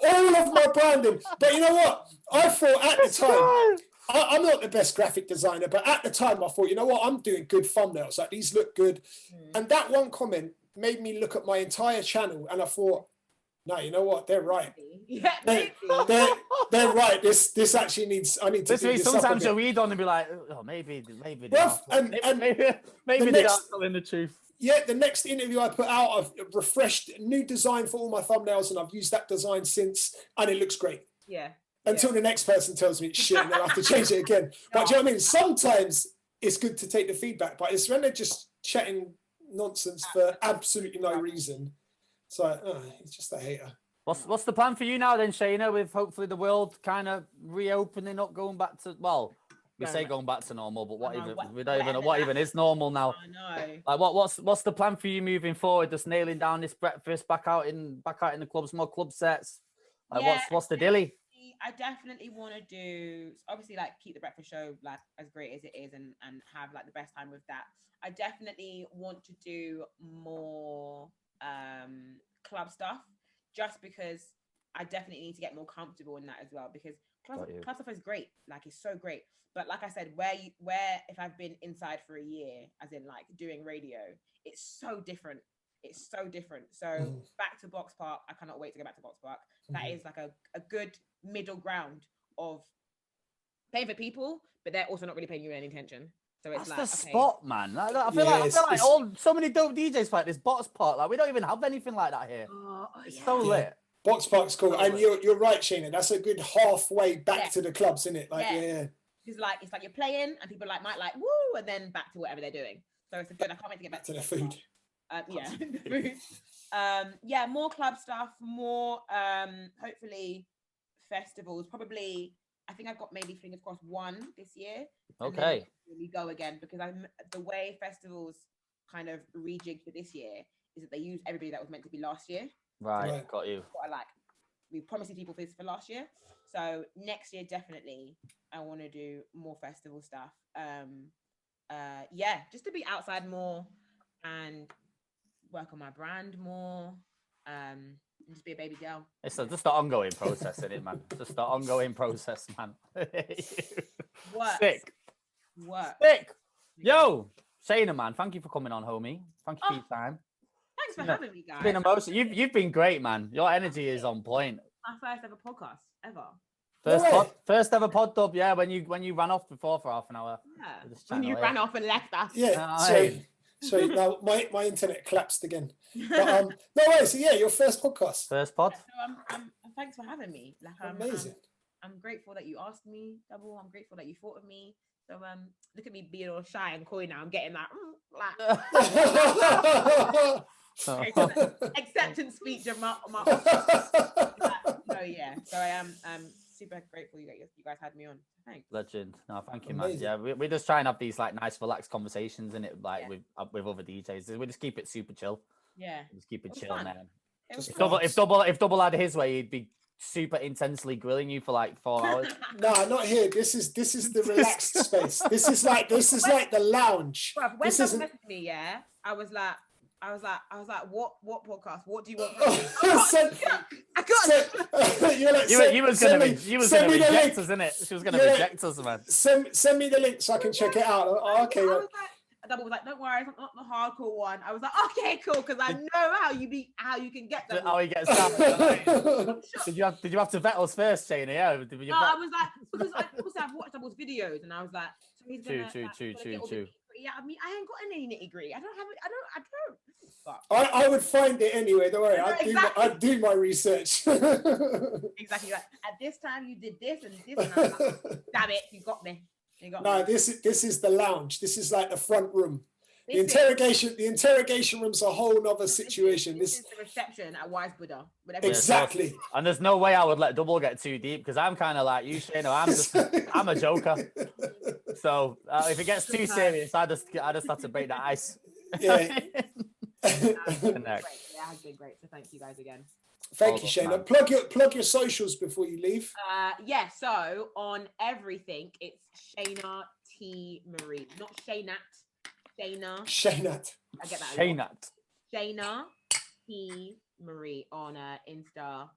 all of my branding. But you know what? I thought at the time, I'm not the best graphic designer, but at the time I thought, you know what? I'm doing good thumbnails. Like, these look good. And that one comment made me look at my entire channel, and I thought, no, you know what? They're right. Yeah, they're right. This actually needs. I need to. This sometimes you read on and be like, oh, maybe they are telling the truth. Yeah, the next interview I put out, I've refreshed a new design for all my thumbnails, and I've used that design since, and it looks great. Yeah. Until the next person tells me it's shit, and then I have to change it again. But do you know what I mean? Sometimes it's good to take the feedback, but it's when they're just chatting nonsense for absolutely no reason. It's like, it's just a hater. What's the plan for you now then, Shayna, with hopefully the world kind of reopening up, going back to, well, we say going back to normal, but we don't even know what even is normal now. I know. Like, what's the plan for you moving forward? Just nailing down this breakfast, back out in the clubs, more club sets. Like, what's the dilly? I definitely want to do, obviously, like, keep the breakfast show like as great as it is, and have like the best time with that. I definitely want to do more club stuff, just because I definitely need to get more comfortable in that as well, because club stuff is great, like, it's so great. But like I said, where if I've been inside for a year, as in like doing radio, it's so different. It's so different. So back to Box Park, I cannot wait to go back to Box Park. That is like a good middle ground of paying for people, but they're also not really paying you any attention. So it's that's the spot, man. I feel like so many dope DJs like this Box Park. Like, we don't even have anything like that here. It's so lit. Box Park's cool, and you're right, Shayna. That's a good halfway back to the clubs, isn't it? Like, It's like you're playing, and people might like woo, and then back to whatever they're doing. So it's good. I can't wait to get back to the food. Food. More club stuff, more hopefully festivals. Probably, I think I've got maybe fingers crossed one this year. Okay. We go again because the way festivals kind of rejigged for this year is that they use everybody that was meant to be last year. Right. Got you. We promised people this for last year, so next year definitely I want to do more festival stuff. Just to be outside more and work on my brand more. And just be a baby girl. It's just the ongoing process, isn't it, man? Just the ongoing process, man. Sick. Yo, Shayna, man, thank you for coming on, homie. Thank you for your time. Thanks for having me, guys. It's been emotional. You've been great, man. Your energy is on point. My first ever podcast ever. First ever pod dub, yeah. When you ran off before for half an hour. Yeah. When you ran off and left us. Yeah. Sorry. Now my internet collapsed again. But, no worries. So yeah, your first podcast. First pod. So thanks for having me. Amazing. I'm grateful that you asked me, Dubl. I'm grateful that you thought of me. So look at me being all shy and coy now. I'm getting that acceptance speech of my So yeah. So I am super grateful you guys had me on. Thanks. Legend. No, thank you, man. Yeah, we just try and have these like nice, relaxed conversations in it, like with other DJs. We just keep it super chill. Yeah. Just keep it chill, man. If Dubl had his way, he'd be super intensely grilling you for like 4 hours. No, not here. This is the relaxed space. This is like the lounge. When Dubl messaged me, yeah, I was like, what podcast? What do you want from me? I got it. You was gonna reject us, innit? She was gonna reject us, man. Send me the link so I can check it out. Oh, okay. Dubl was like, don't worry, it's not the hardcore one. I was like, okay, cool, because I know how you can get that. How he gets down. Did you have to vet us first, Shayna? Yeah. I was like, because I've watched Dubl's videos, and I was like, so he's gonna, true. Yeah, I mean, I ain't got any nitty gritty. I don't. But I would find it anyway. Don't worry. I'd do my research. Exactly. Like, at this time, you did this and this, and I was like, damn it, you got me. This is the lounge. This is like the front room. The interrogation room's a whole nother situation. This is the reception at Wise Buddha. Exactly. And there's no way I would let Dubl get too deep because I'm kind of like you, Shayna. I'm a joker. So if it gets too serious, I just have to break the ice. Yeah. It has been great. So thank you guys again. Thank you, Shayna. Plug your socials before you leave. So on everything, it's Shayna T Marie, not Shaynat. Shaynat. I get that. Shayna T Marie on Insta,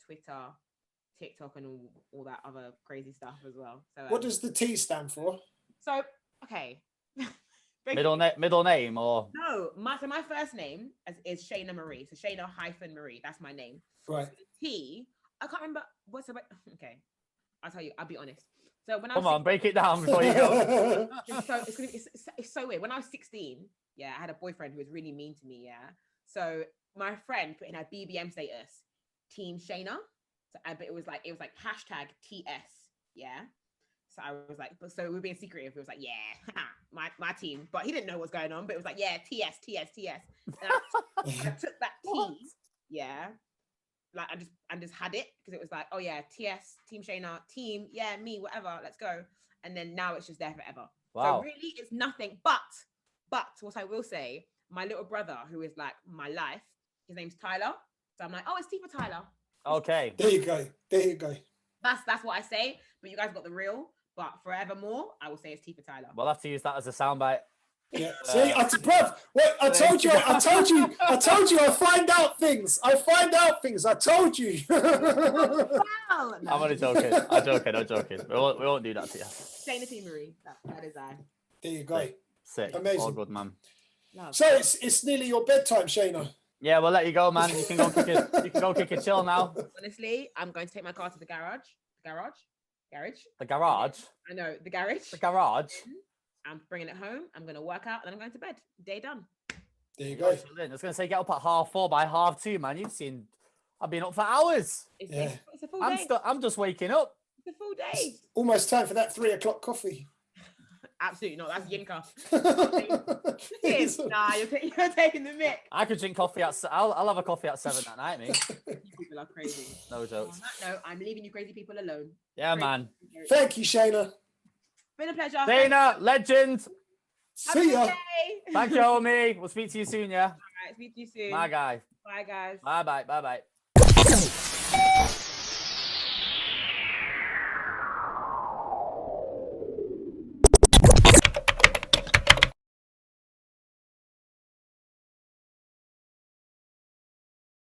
Twitter, TikTok, and all that other crazy stuff as well. So what does the T stand for? So okay. Middle name or no? My first name is Shayna Marie. So Shayna -Marie. That's my name. Right. T. I can't remember what's the. Okay, I'll tell you. I'll be honest. So when Come on, break it down before you go. It's so weird. When I was 16, I had a boyfriend who was really mean to me. Yeah. So my friend put in her BBM status, Team Shayna. So, but it was like #TS. Yeah. So I was like, so we were being secretive. It was like, my team. But he didn't know what's going on. But it was like, TS. And I took that T, like I just had it because it was like, TS, Team Shayna, team, me, whatever, let's go. And then now it's just there forever. Wow. So really, it's nothing. But what I will say, my little brother, who is like my life, his name's Tyler. So I'm like, it's T for Tyler. Okay. There you go. That's what I say. But you guys got the real. But forevermore, I will say it's T for Tyler. We'll have to use that as a soundbite. Yeah. See, I told you. I find out things. I told you. I'm only joking. I'm joking. We won't do that to you. Shayna T Marie. That is I. There you go. Sick. Amazing. All good, man. Love. So it's nearly your bedtime, Shayna. Yeah, we'll let you go, man. You can go kick a chill now. Honestly, I'm going to take my car to the garage. The garage? I know, the garage. The garage? I'm bringing it home. I'm going to work out and then I'm going to bed. Day done. There you go. I was going to say get up at 4:30 by 2:30, man. I've been up for hours. It's a full day. I'm just waking up. It's a full day. It's almost time for that 3 o'clock coffee. Absolutely not. That's Yinka. Nah, you're taking the mic. I could drink coffee at. I'll have a coffee at 7 that night, mate. You people are crazy. No jokes. On that note, I'm leaving you crazy people alone. Yeah, man. Thank you, Shayna. Been a pleasure. Shayna, legend. See ya. Thank you, homie. We'll speak to you soon, yeah? All right, speak to you soon. Bye, guy. Bye, guys. Bye-bye. Bye-bye.